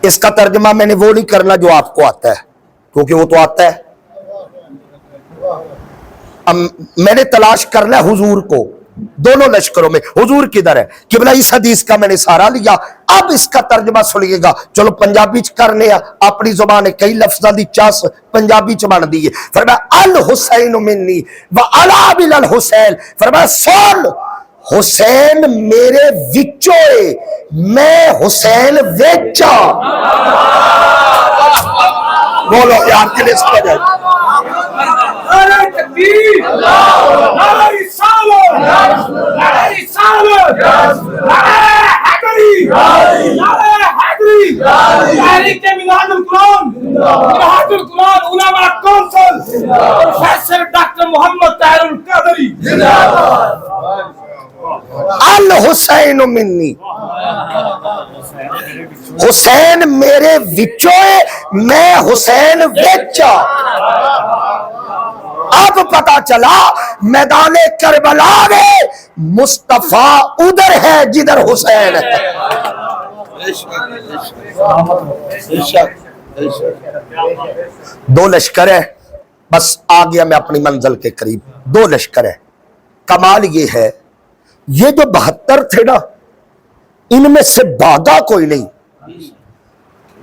S7: اس کا ترجمہ میں نے وہ نہیں کرنا جو آپ کو آتا ہے، کیونکہ وہ تو آتا ہے، اب میں نے تلاش کرنا ہے حضور کو دونوں لشکروں میں، حضور کدھر ہے؟ قبلہ اس حدیث کا میں نے سہارا لیا، اب اس کا ترجمہ سنیے گا، چلو پنجابی چ کرنے اپنی زبان کئی لفظاں دی چاس پنجابی چ بن دی ہے۔ فرمایا الحسین منی وعلی بن الحسین، فرمایا سن حسین میرے وچوں ہے، میں حسین وچا۔ بولو یار کے لیے سمجھ جائے،
S2: نعرہ تکبیر، نعرہ رسالت، نعرہ رسالت، نعرہ حیدری، نعرہ حیدری، تحریک مینہاج القرآن، مینہاج القرآن علماء کونسل، پروفیسر ڈاکٹر محمد طاہر القادری۔
S7: الحسین منی، حسین میرے وچوں ہے، میں حسین وچا۔ اب پتا چلا میدان کربلا میں مصطفیٰ ادھر ہے جدھر حسین ہے۔ 2 لشکر ہے، بس آ گیا میں اپنی منزل کے قریب، 2 لشکر ہے۔ کمال یہ ہے یہ جو 72 تھے نا، ان میں سے بھاگا کوئی نہیں،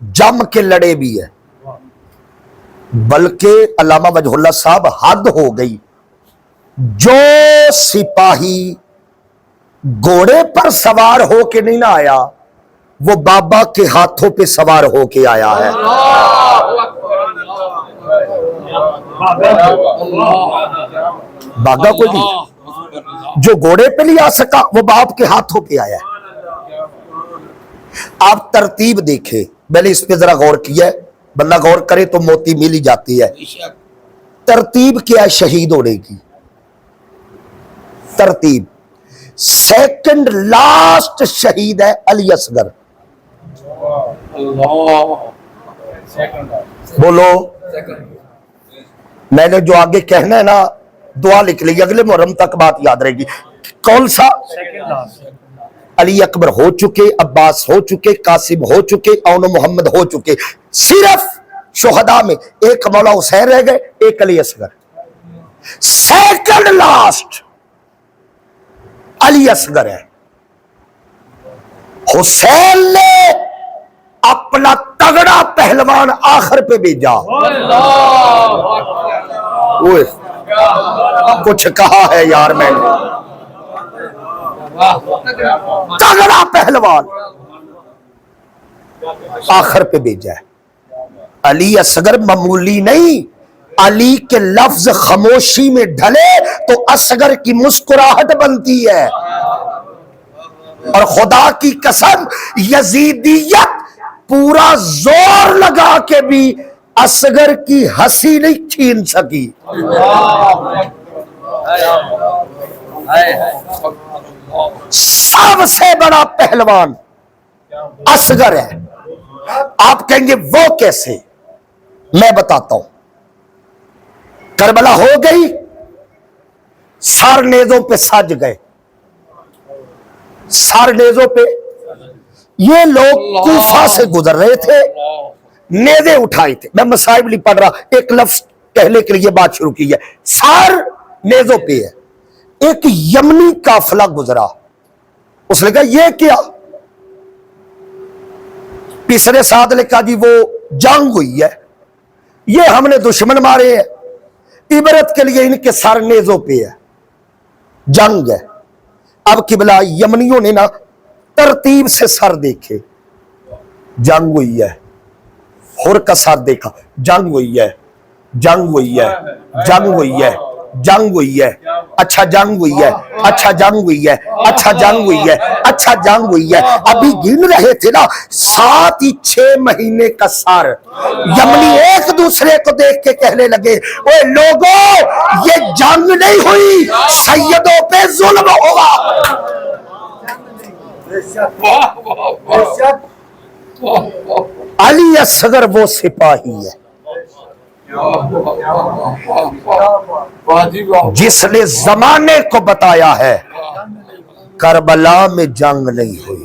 S7: جم کے لڑے بھی ہے بلکہ علامہ وجہ اللہ صاحب حد ہو گئی جو سپاہی گھوڑے پر سوار ہو کے نہیں نہ آیا وہ بابا کے ہاتھوں پہ سوار ہو کے آیا ہے باغا کو نہیں جو گھوڑے پہ نہیں آ سکا وہ باپ کے ہاتھوں پہ آیا ہے آپ ترتیب دیکھیں میں نے اس پہ ذرا غور کیا ہے بندہ غور کرے تو موتی مل ہی جاتی ہے ترتیب کیا ہے شہید ہونے کی ترتیب سیکنڈ لاسٹ شہید ہے علی اصغر بولو میں نے جو آگے کہنا ہے نا دعا لکھ لی اگلے محرم تک بات یاد رہے گی کون سا علی اکبر ہو چکے عباس ہو چکے قاسم ہو چکے اون محمد ہو چکے صرف شہداء میں ایک مولا حسین رہ گئے ایک علی اصغر سیکنڈ لاسٹ علی اصغر ہے حسین نے اپنا تگڑا پہلوان آخر پہ بھیجا اوہ کچھ کہا ہے یار میں نے تگڑا پہلوان آخر پہ بھیجا ہے علی اصغر معمولی نہیں علی کے لفظ خاموشی میں ڈھلے تو اصغر کی مسکراہٹ بنتی ہے اور خدا کی قسم یزیدیت پورا زور لگا کے بھی اصغر کی ہنسی نہیں چھین سکی سب سے بڑا پہلوان اصغر ہے آپ کہیں گے وہ کیسے میں بتاتا ہوں کربلا ہو گئی سار نیزوں پہ سج گئے سار نیزوں پہ یہ لوگ کوفہ سے گزر رہے تھے نیزے اٹھائے تھے میں مصائب نہیں پڑھ رہا ایک لفظ کہنے کے لیے بات شروع کی ہے سار نیزوں پہ ہے ایک یمنی قافلہ گزرا اس نے کہا یہ کیا تیسرے ساتھ نے کہا جی وہ جنگ ہوئی ہے یہ ہم نے دشمن مارے ہیں عبرت کے لیے ان کے سر نیزوں پہ ہے جنگ ہے اب قبلہ یمنیوں نے نا ترتیب سے سر دیکھے جنگ ہوئی ہے ہور کا ساتھ دیکھا جنگ ہوئی ہے جنگ ہوئی ہے جنگ ہوئی ہے جنگ ہوئی ہے اچھا جنگ ہوئی ہے اچھا جنگ ہوئی ہے اچھا جنگ ہوئی ہے اچھا جنگ ہوئی ہے ابھی گن رہے تھے نا 7 ہی 6 مہینے کا سار یمنی ایک دوسرے کو دیکھ کے کہنے لگے اوے لوگوں یہ جنگ نہیں ہوئی سیدوں پہ ظلم ہوا علی اصغر وہ سپاہی ہے جس نے زمانے کو بتایا ہے کربلا میں جنگ نہیں ہوئی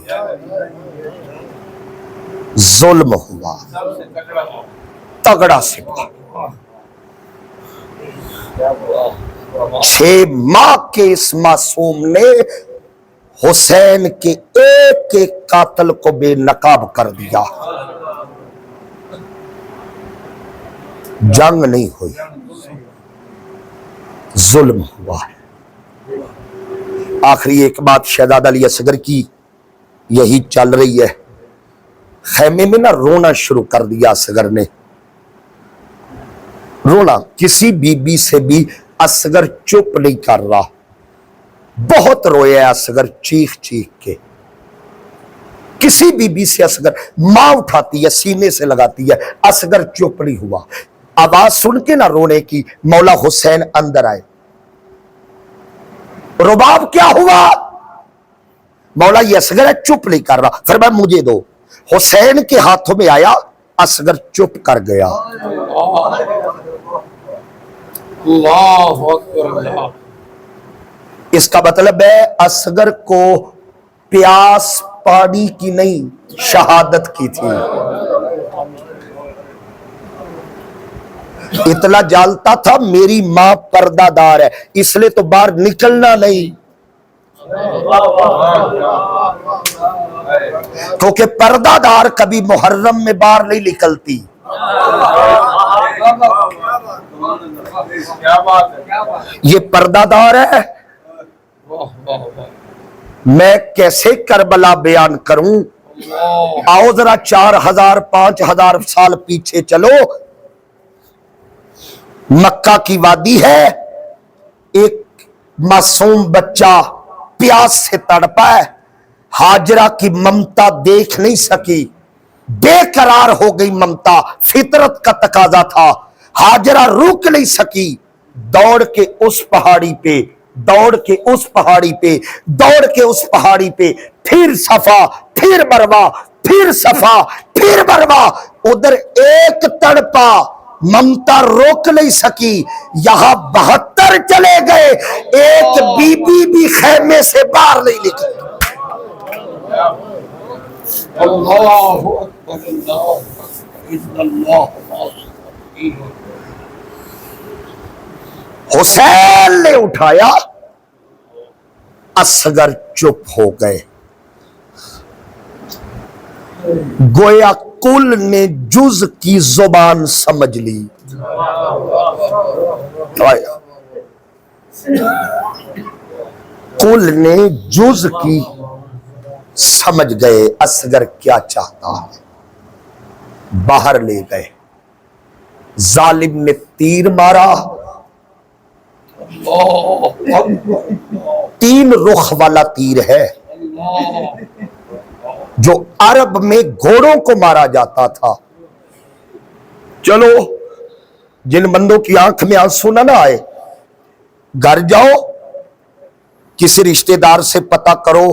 S7: ظلم ہوا تگڑا سپاہی 6 ماہ کے اس معصوم نے حسین کے ایک ایک قاتل کو بے نقاب کر دیا جنگ نہیں ہوئی ظلم ہوا ہے آخری ایک بات شہزادہ علی اصغر کی یہی چل رہی ہے خیمے میں نہ رونا شروع کر دیا اصغر نے رونا کسی بی بی سے بھی اصغر چپ نہیں کر رہا بہت رویا اصغر چیخ چیخ کے کسی بی بی سے اصغر ماں اٹھاتی ہے سینے سے لگاتی ہے اصغر چپ نہیں ہوا آواز سن کے نہ رونے کی مولا حسین اندر آئے رباب کیا ہوا مولا یہ اصغر ہے چپ نہیں کر رہا فرمایا مجھے دو حسین کے ہاتھوں میں آیا اصغر چپ کر گیا
S2: اللہ اکبر
S7: اس کا مطلب ہے اصغر کو پیاس پانی کی نہیں شہادت کی تھی اتنا جانتا تھا میری ماں پردہ دار ہے اس لیے تو باہر نکلنا نہیں کیونکہ پردہ دار کبھی محرم میں باہر نہیں نکلتی. یہ پردہ دار ہے. میں کیسے کربلا بیان کروں؟ آؤ ذرا 4000 5000 سال پیچھے چلو. مکہ کی وادی ہے، ایک معصوم بچہ پیاس سے تڑپا ہے. ہاجرہ کی ممتا دیکھ نہیں سکی، بے قرار ہو گئی ممتا، فطرت کا تقاضا تھا. ہاجرہ روک نہیں سکی، دوڑ کے اس پہاڑی پہ، دوڑ کے اس پہاڑی پہ، دوڑ کے اس پہاڑی پہ، پھر صفا، پھر مروہ، پھر صفا، پھر مروہ. ادھر ایک تڑپا، ممتا روک نہیں سکی. یہاں 72 چلے گئے، ایک بی بی بھی خیمے سے باہر نہیں نکلی. حسین نے اٹھایا، اصغر چپ ہو گئے. گویا کل نے جز کی زبان سمجھ لی. کل نے جز کی سمجھ گئے اصغر کیا چاہتا ہے. باہر لے گئے. ظالم نے تیر مارا، 3 رخ والا تیر ہے جو عرب میں گھوڑوں کو مارا جاتا تھا. چلو جن بندوں کی آنکھ میں آنسو نہ آئے، گھر جاؤ، کسی رشتہ دار سے پتہ کرو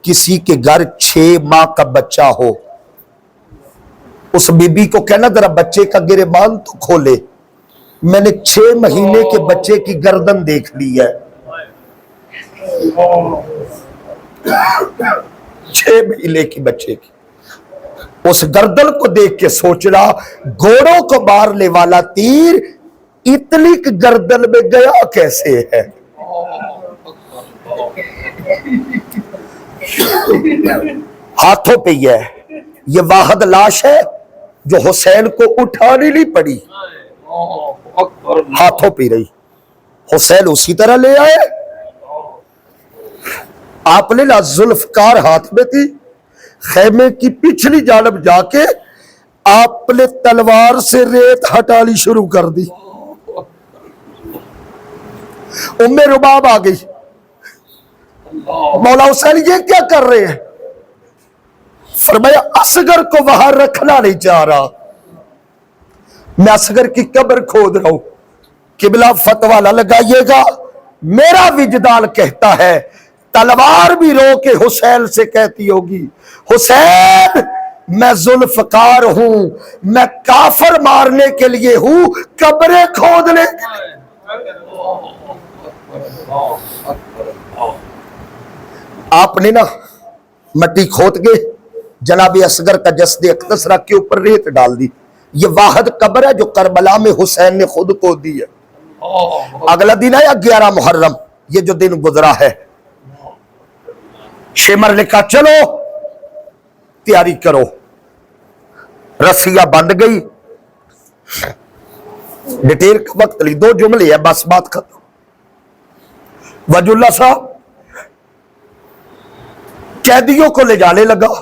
S7: کسی کے گھر 6 ماہ کا بچہ ہو. اس بی بی کو کہنا ذرا بچے کا گریبان تو کھولے، میں نے 6 مہینے کے بچے کی گردن دیکھ لی ہے. 6 مہینے کی بچے کی اس گردن کو دیکھ کے سوچ رہا گھوڑوں کو مارنے والا تیر اتنی کی گردن میں گیا کیسے ہے. ہاتھوں پہ یہ واحد لاش ہے جو حسین کو اٹھانی نہیں پڑی، ہاتھوں پہ رہی. حسین اسی طرح لے آئے. آپ نے نا ذوالفقار ہاتھ میں تھی، خیمے کی پچھلی جانب جا کے آپ نے تلوار سے ریت ہٹانی شروع کر دی. ام رباب آ گئی، مولا حسین یہ کیا کر رہے ہیں؟ فرمایا اصغر کو وہاں رکھنا نہیں چاہ رہا، میں اصغر کی قبر کھود رہا ہوں. قبلہ فتویٰ نہ لگائیے گا، میرا وجدان کہتا ہے تلوار بھی رو کے حسین سے کہتی ہوگی حسین میں ذوالفقار ہوں، میں کافر مارنے کے لیے ہوں، قبریں کھودنے کے لیے. آپ نے نا مٹی کھود کے جناب اصغر کا جسد اقدس رکھ کے اوپر ریت ڈال دی. یہ واحد قبر ہے جو کربلا میں حسین نے خود کو دی ہے. اگلا دن ہے 11 محرم، یہ جو دن گزرا ہے. شمر نے کہا چلو تیاری کرو. رسیاں بند گئی، ڈیٹیل کا وقت لی، 2 جملے ہے بس بات ختم. وجہ اللہ صاحب قیدیوں کو لے جانے لگا.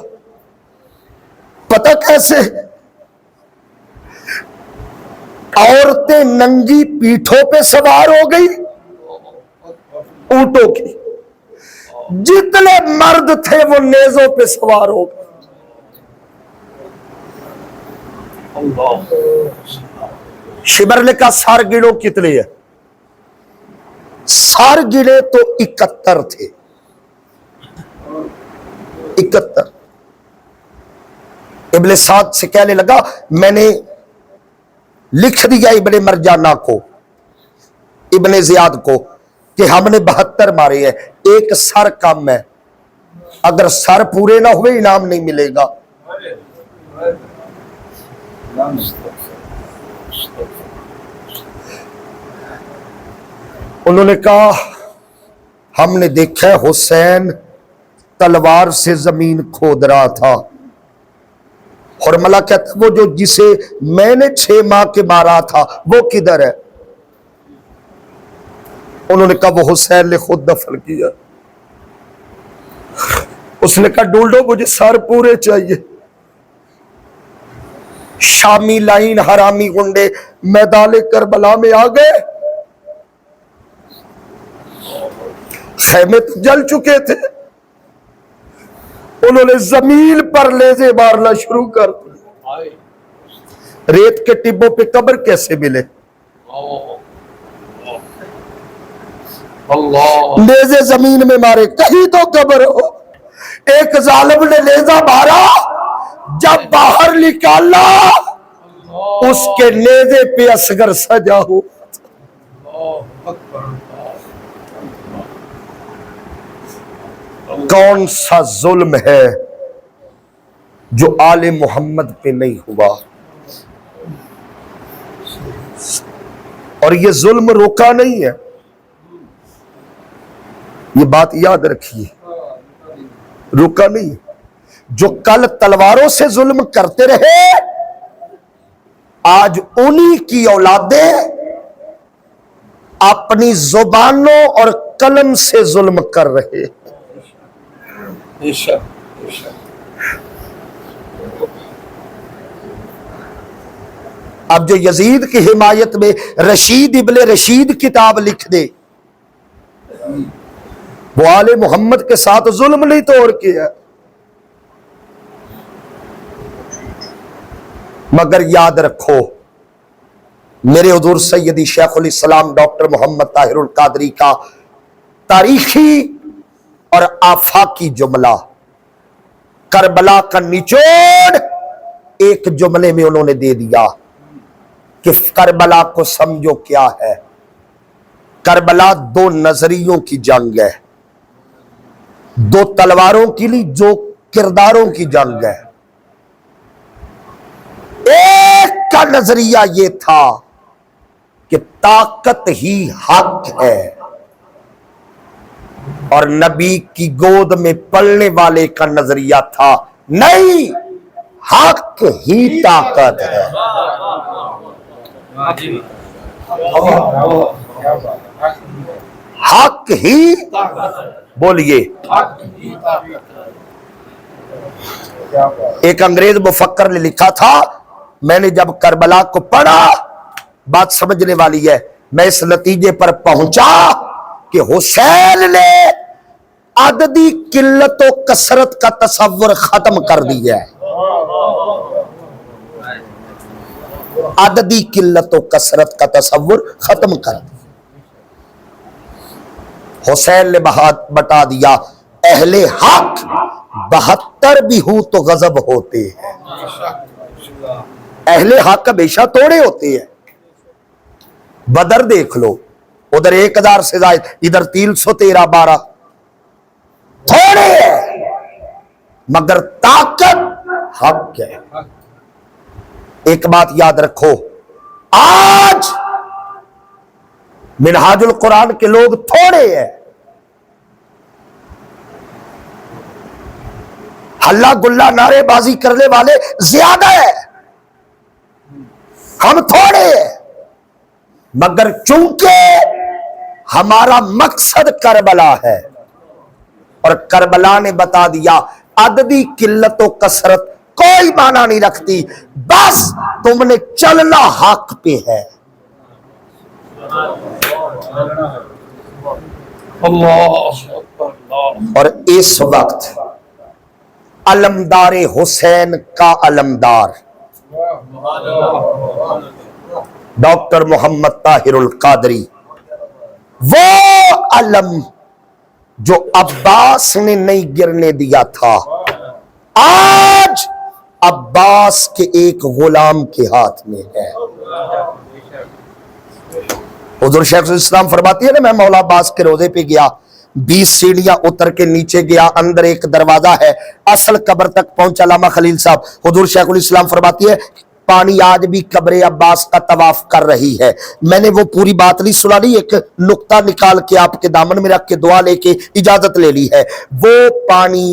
S7: پتہ کیسے؟ عورتیں ننگی پیٹھوں پہ سوار ہو گئی اونٹوں کی، جتنے مرد تھے وہ نیزوں پہ سوار ہو گئے. شبر نے کہا سار گنو کتنے ہیں؟ سار گنے تو 71 تھے. 71. ابن سعد سے کہنے لگا میں نے لکھ دیا ابن مرجانہ کو، ابن زیاد کو، کہ ہم نے 72 مارے ہیں، ایک سر کم ہے، اگر سر پورے نہ ہوئے انعام نہیں ملے گا. انہوں نے کہا ہم نے دیکھا ہے حسین تلوار سے زمین کھود رہا تھا، حرملہ کہتا وہ جو جسے میں نے 6 ماہ کے مارا تھا وہ کدھر ہے؟ انہوں نے کہا وہ حسین نے خود دفن کیا۔ اس نے کہا ڈھونڈو مجھے سر پورے چاہیے۔ شامی لائن حرامی گنڈے میدان کربلا میں آ گئے، خیمے تو جل چکے تھے، انہوں نے زمین پر لیزے مارنا شروع کر دیا۔ ریت کے ٹبوں پہ قبر کیسے ملے؟ لیزے زمین میں مارے، کہیں تو قبر ہو۔ ایک ظالم نے لیزہ مارا، جب باہر نکالا اس کے نیزے پہ اصغر سجا ہو۔ کون سا ظلم ہے جو آل محمد پہ نہیں ہوا؟ اور یہ ظلم روکا نہیں ہے، یہ بات یاد رکھیے، روکا نہیں۔ جو کل تلواروں سے ظلم کرتے رہے، آج انہی کی اولادیں اپنی زبانوں اور قلم سے ظلم کر رہے۔ اب جو یزید کی حمایت میں رشید ابن رشید کتاب لکھ دے، وہ آل محمد کے ساتھ ظلم نہیں تو اور کیا؟ مگر یاد رکھو، میرے حضور سیدی شیخ الاسلام ڈاکٹر محمد طاہر القادری کا تاریخی اور آفاقی جملہ، کربلا کا نچوڑ ایک جملے میں انہوں نے دے دیا کہ کربلا کو سمجھو کیا ہے۔ کربلا 2 نظریوں کی جنگ ہے، 2 تلواروں کی لی، 2 کرداروں کی جنگ ہے۔ ایک کا نظریہ یہ تھا کہ طاقت ہی حق ہے، اور نبی کی گود میں پلنے والے کا نظریہ تھا نہیں، حق ہی طاقت ہے۔ حق ہی بولیے۔ ایک انگریز مفکر نے لکھا تھا، میں نے جب کربلا کو پڑھا، بات سمجھنے والی ہے، میں اس نتیجے پر پہنچا کہ حسین نے عددی قلت و کثرت کا تصور ختم کر دیا ہے۔ عددی قلت و کثرت کا تصور ختم کر دیا۔ حسین نے بتا دیا، اہل حق 72 بھی ہوں تو غضب ہوتے ہیں، اہل حق ہمیشہ توڑے ہوتے ہیں۔ بدر دیکھ لو، ادھر 1000 سے زائد، ادھر 313 12، تھوڑے ہیں مگر طاقت حق ہے۔ ایک بات یاد رکھو، آج منہاج القرآن کے لوگ تھوڑے ہیں، ہلا گلا نعرے بازی کرنے والے زیادہ ہیں، ہم تھوڑے ہیں، مگر چونکہ ہمارا مقصد کربلا ہے، اور کربلا نے بتا دیا عددی قلت و کثرت کوئی معنی نہیں رکھتی، بس تم نے چلنا حق پہ ہے۔ اور اس وقت علمدار حسین کا علمدار ڈاکٹر محمد طاہر القادری، وہ علم جو عباس نے نہیں گرنے دیا تھا، آج عباس کے ایک غلام کے ہاتھ میں ہے۔ حضور شیخ الاسلام فرماتی ہے نا، میں مولا عباس کے روضے پہ گیا، 20 سیڑھیاں اتر کے نیچے گیا، اندر ایک دروازہ ہے، اصل قبر تک پہنچا علامہ خلیل صاحب۔ حضور شیخ الاسلام فرماتی ہے پانی آج بھی قبر عباس کا طواف کر رہی ہے. میں نے وہ پوری بات نہیں سنا نہیں, ایک نقطہ نکال کے آپ کے دامن میں رکھ کے دعا لے کے اجازت لے لی ہے. وہ پانی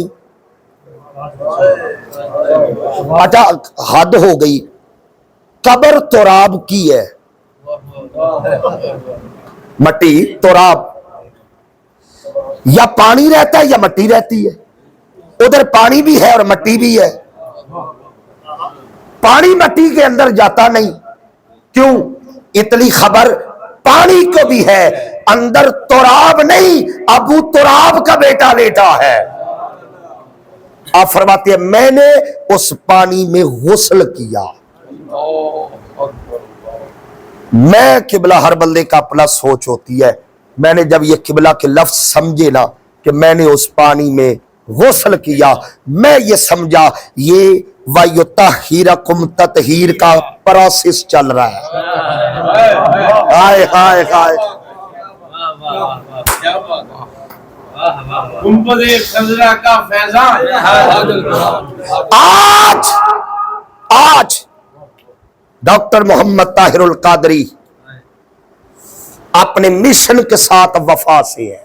S7: اچھا حد ہو گئی, قبر تراب کی ہے, مٹی تراب, یا پانی رہتا ہے یا مٹی رہتی ہے. ادھر پانی بھی ہے اور مٹی بھی ہے. پانی مٹی کے اندر جاتا نہیں, کیوں؟ اتنی خبر پانی کو بھی ہے, اندر تراب نہیں, ابو تراب کا بیٹا لیٹا ہے. آپ فرماتے ہیں میں نے اس پانی میں غسل کیا. میں قبلہ, ہر بندے کا اپنا سوچ ہوتی ہے. میں نے جب یہ قبلہ کے لفظ سمجھے نا کہ میں نے اس پانی میں غسل کیا, میں یہ سمجھا یہ وَيُطَهِّرَكُمْ تطہیر کا پروسیس چل رہا ہے. ہائے ہائے ہائے,
S5: کا فیضان.
S7: آج ڈاکٹر محمد طاہر القادری اپنے مشن کے ساتھ وفا سے ہے.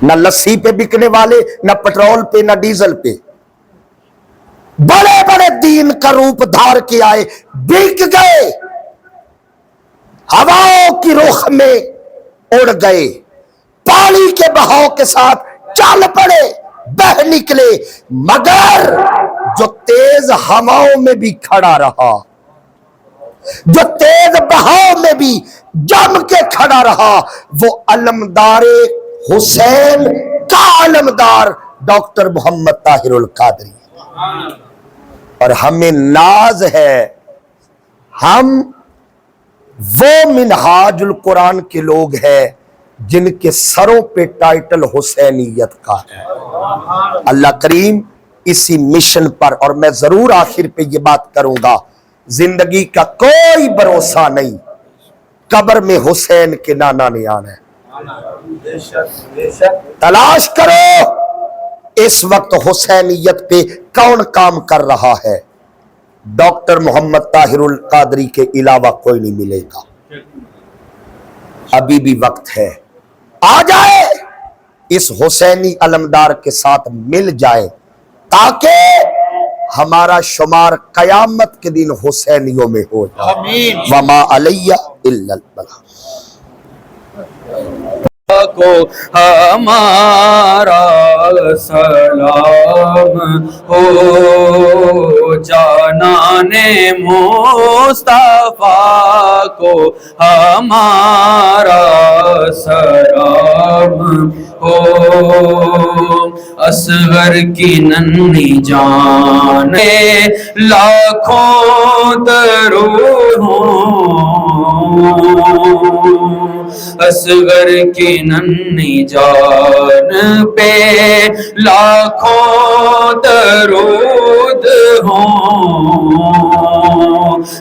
S7: نہ لسی پہ بکنے والے, نہ پٹرول پہ, نہ ڈیزل پہ, بڑے بڑے دین کا روپ دھار کے آئے, بک گئے, ہواؤں کی رخ میں اڑ گئے, پانی کے بہاؤ کے ساتھ چل پڑے, بہ نکلے, مگر جو تیز ہواؤں میں بھی کھڑا رہا, جو تیز بہاؤ میں بھی جم کے کھڑا رہا, وہ علمدار حسین کا علمدار ڈاکٹر محمد طاہر القادری. اور ہمیں ناز ہے, ہم وہ منہاج القرآن کے لوگ ہیں جن کے سروں پہ ٹائٹل حسینیت کا ہے. اللہ کریم اسی مشن پر, اور میں ضرور آخر پہ یہ بات کروں گا, زندگی کا کوئی بھروسہ نہیں, قبر میں حسین کے نانا نے آنا ہے. تلاش کرو اس وقت حسینیت پہ کون کام کر رہا ہے. ڈاکٹر محمد طاہر القادری کے علاوہ کوئی نہیں ملے گا. ابھی بھی وقت ہے, آ جائے اس حسینی علمدار کے ساتھ مل جائے, تاکہ ہمارا شمار قیامت کے دن حسینیوں میں ہو جائے. وما علیہ الا البلاغ.
S3: کو ہمارا سلام ہو, جانان مصطفیٰ کو ہمارا سلام ہو. اصغر کی ننھی جان لاکھوں درود ہوں, اصغر کی ننھی جان پہ لاکھوں درود ہوں,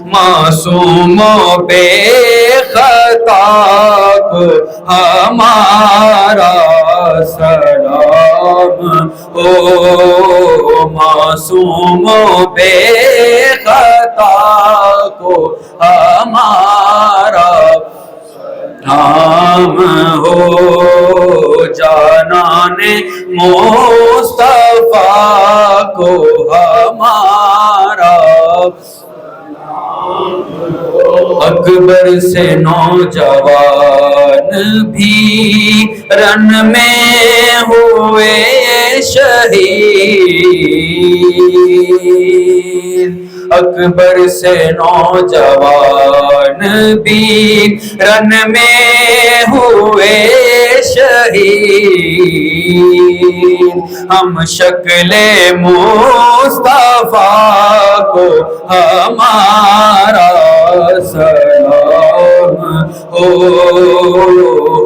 S3: معصوموں بے خطا کو ہمارا سلام ہو, معصوموں بے خطا کو ہمارا نام ہو, جانان مصطفیٰ کو ہمارا. اکبر سے نوجوان بھی رن میں ہوئے شہید, اکبر سے نوجوان بھی رن میں ہوئے شہید. ہم شکل مصطفیٰ کو ہمارا سلام ہو,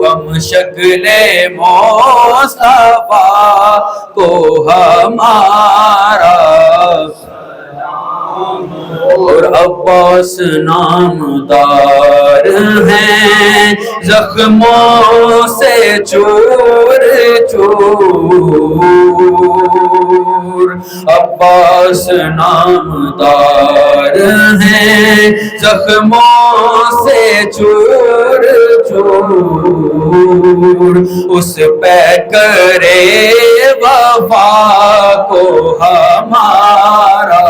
S3: ہم شکل مصطفیٰ کو ہمارا اور عباس نامدار ہیں زخموں سے چور چور، عباس نامدار ہیں زخموں سے چور چور، اس پہ کرے وفا کو ہمارا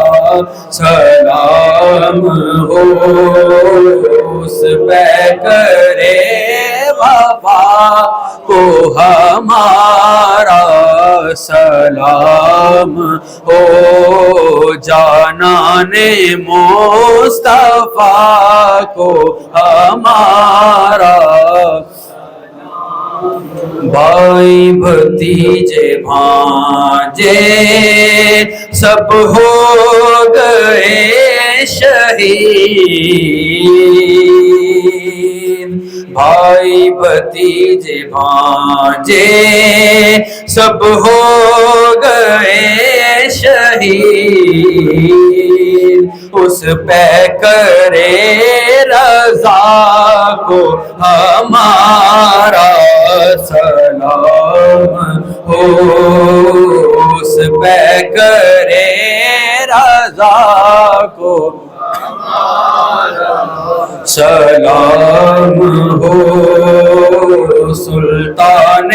S3: سلام ہو، اس پہ کرے وفا کو ہمارا سلام ہو، جانان مصطفیٰ کو ہمارا بھائی بھتیجے بھانجے سب ہو گئے شہید، بھائی بھتیجے بھانجے سب ہو گئے شہید، اس پہ کرے رضا کو ہمارا سلام ہو، اس پہ کرے رضا کو سلام ہو، سلطان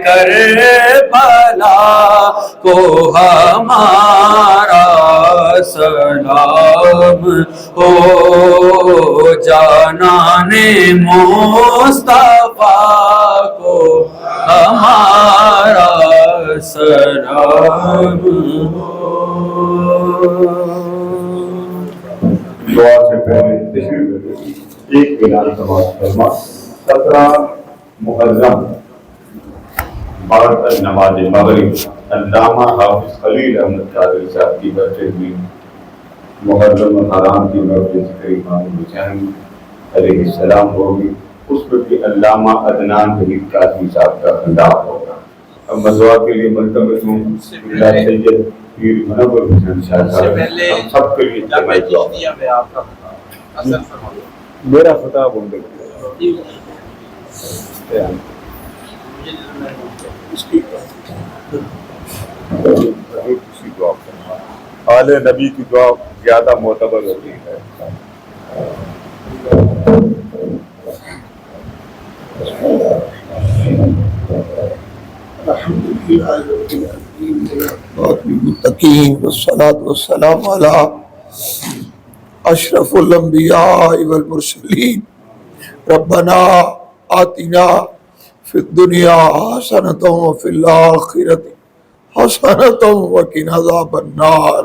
S3: کربلا کو ہمارا سلام ہو، جانان مصطفیٰ کو ہمارا سلام ہو۔
S6: دعا سے پہلے تشریف رکھیں، ایک اعلان سماعت فرما۔ 17 محرم بعد نماز مغرب علامہ حافظ خلیل احمد قادری صاحب کی برسی ہوئی، محرم حرام کی برسی ذکر امام حسین علیہ السلام ہوگی، اس پر بھی علامہ عدنان حبیب قاسمی صاحب کا خطاب ہوگا۔ اب مزوا کے لیے ملتمس ہوں اللہ سید پیر منور حسین شاہ صاحب ہم سب کے لیے میرا خطاب ہوں گے آل نبی کی دعا زیادہ معتبر ہوتی ہے۔
S5: المتقین والصلاة والسلام علی اشرف الانبیاء والمرسلین، ربنا آتنا فی الدنیا حسنۃ وفی الآخرۃ حسنۃ وقنا عذاب النار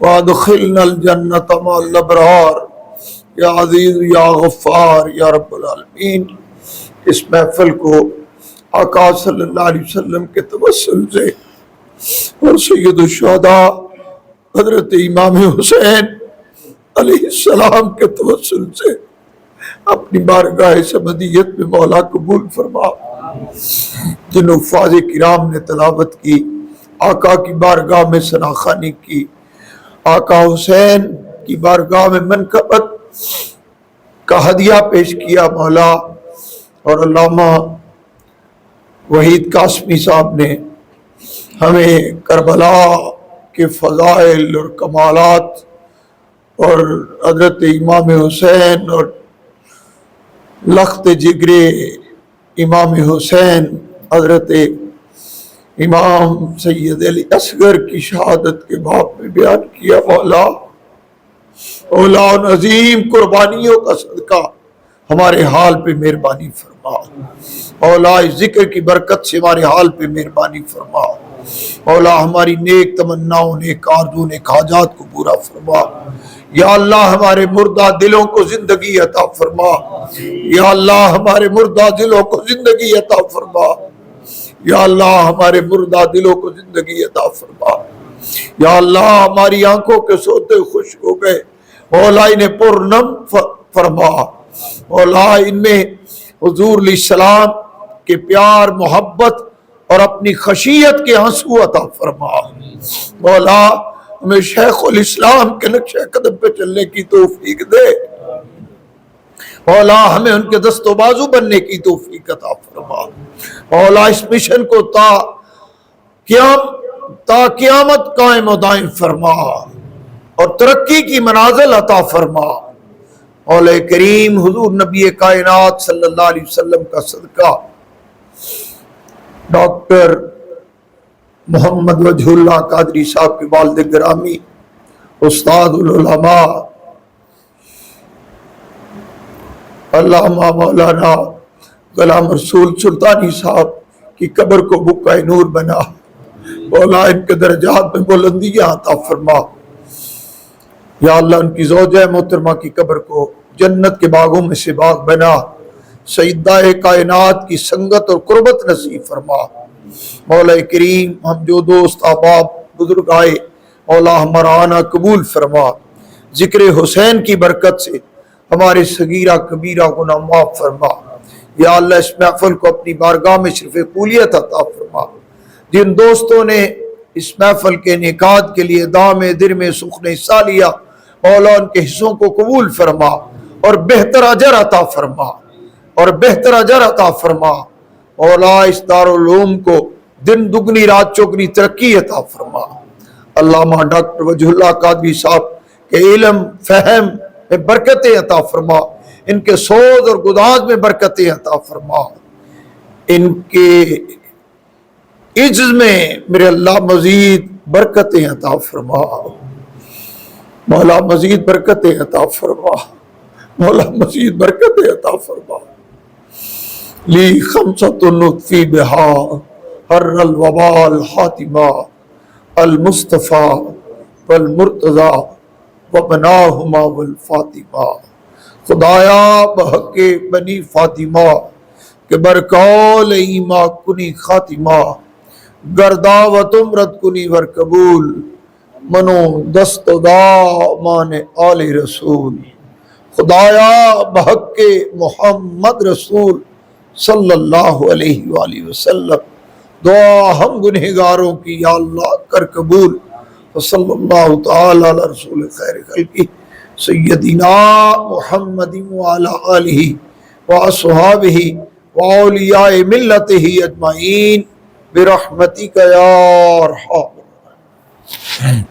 S5: وادخلنا الجنۃ مع الابرار یا عزیز یا غفار یا رب العالمین۔ اس محفل کو آقا صلی اللہ علیہ وسلم کے توسل سے اور سید الشہداء حضرت امام حسین علیہ السلام کے توسل سے اپنی بارگاہ سمدیت میں مولا قبول فرما۔ جن حفاظ کرام نے تلاوت کی، آقا کی بارگاہ میں ثناخوانی کی، آقا حسین کی بارگاہ میں منقبت کا ہدیہ پیش کیا مولا، اور علامہ وحید قاسمی صاحب نے ہمیں کربلا کے فضائل اور کمالات اور حضرت امام حسین اور لخت جگرے امام حسین حضرت امام سید علی اصغر کی شہادت کے باب میں بیان کیا۔ مولا اولا عظیم قربانیوں کا صدقہ ہمارے حال پہ مہربانی فرما، اولا اس ذکر کی برکت سے ہمارے حال پہ مہربانی فرما، اولا ہماری نیک تمناؤں نیک آرزو نیک حاجات کو پورا فرما۔ یا اللہ ہمارے مردہ دلوں کو زندگی عطا فرما، یا اللہ ہمارے مردہ دلوں کو زندگی عطا فرما، یا اللہ ہمارے مردہ دلوں کو زندگی عطا فرما۔ یا اللہ ہماری آنکھوں کے سوتے خوش ہو گئے، مولا انہیں پرنم فرما، مولا ان میں حضور علیہ السلام کے پیار محبت اور اپنی خشیت کے آنسو عطا فرما۔ مولا ہمیں شیخ الاسلام کے نقش قدم پہ چلنے کی توفیق دے مولا، ہمیں ان کے دست و بازو بننے کی توفیق عطا فرما مولا، اس مشن کو تا قیامت قائم و دائم فرما اور ترقی کی منازل عطا فرما مولا کریم، حضور نبی کائنات صلی اللہ علیہ وسلم کا صدقہ ڈاکٹر محمد وجہ اللہ قادری صاحب کے والد گرامی استاد العلماء علامہ مولانا غلام رسول سلطانی صاحب کی قبر کو بقعہ نور بنا مولا، ان کے درجات میں بلندیاں عطا فرما یا اللہ، ان کی زوجہ محترمہ کی قبر کو جنت کے باغوں میں سے باغ بنا، سیدہ کائنات کی سنگت اور قربت نصیب فرما مولا کریم، ہم جو دوست احباب بزرگ آئے مولا ہمارا آنا قبول فرما، ذکر حسین کی برکت سے ہمارے صغیرہ کبیرہ گناہ معاف فرما یا اللہ، اس محفل کو اپنی بارگاہ میں شرف قبولیت عطا فرما، جن دوستوں نے اس محفل کے انعقاد کے لیے دام در میں سخن حصہ لیا مولا، ان کے حصوں کو قبول فرما اور بہتر اجر عطا فرما مولا، اس دارالعلوم کو دن دگنی رات چوگنی ترقی عطا فرما علامہ ڈاکٹر وجہ اللہ قادری صاحب کے علم فہم میں برکتیں عطا فرما، ان کے سوز اور گداز میں برکتیں عطا فرما، ان کے عجز میں میرے اللہ مزید برکتیں عطا فرما مولا، مزید برکتیں عطا فرما مولا، مزید برکتیں عطا فرما لی خمسۃ نطفی بہا حر الوبا الحاتمہ المصطفیٰ والمرتضیٰ وبناہما والفاطمہ، خدایا بحق بنی فاطمہ کہ برکول ایما کنی خاتمہ، گرداوت امرت کنی ور قبول منو دست و دامان آل رسول، خدایا بحق محمد رسول صلی اللہ علیہ وآلہ وسلم، دعا ہم گنہگاروں کی یا اللہ کر قبول، وصلی اللہ تعالی علی رسول خیر خلقی سیدنا محمد وعلی آلہ واصحابہ واولیاء ملتہ اجمعین برحمتک یا ارحم الراحمین۔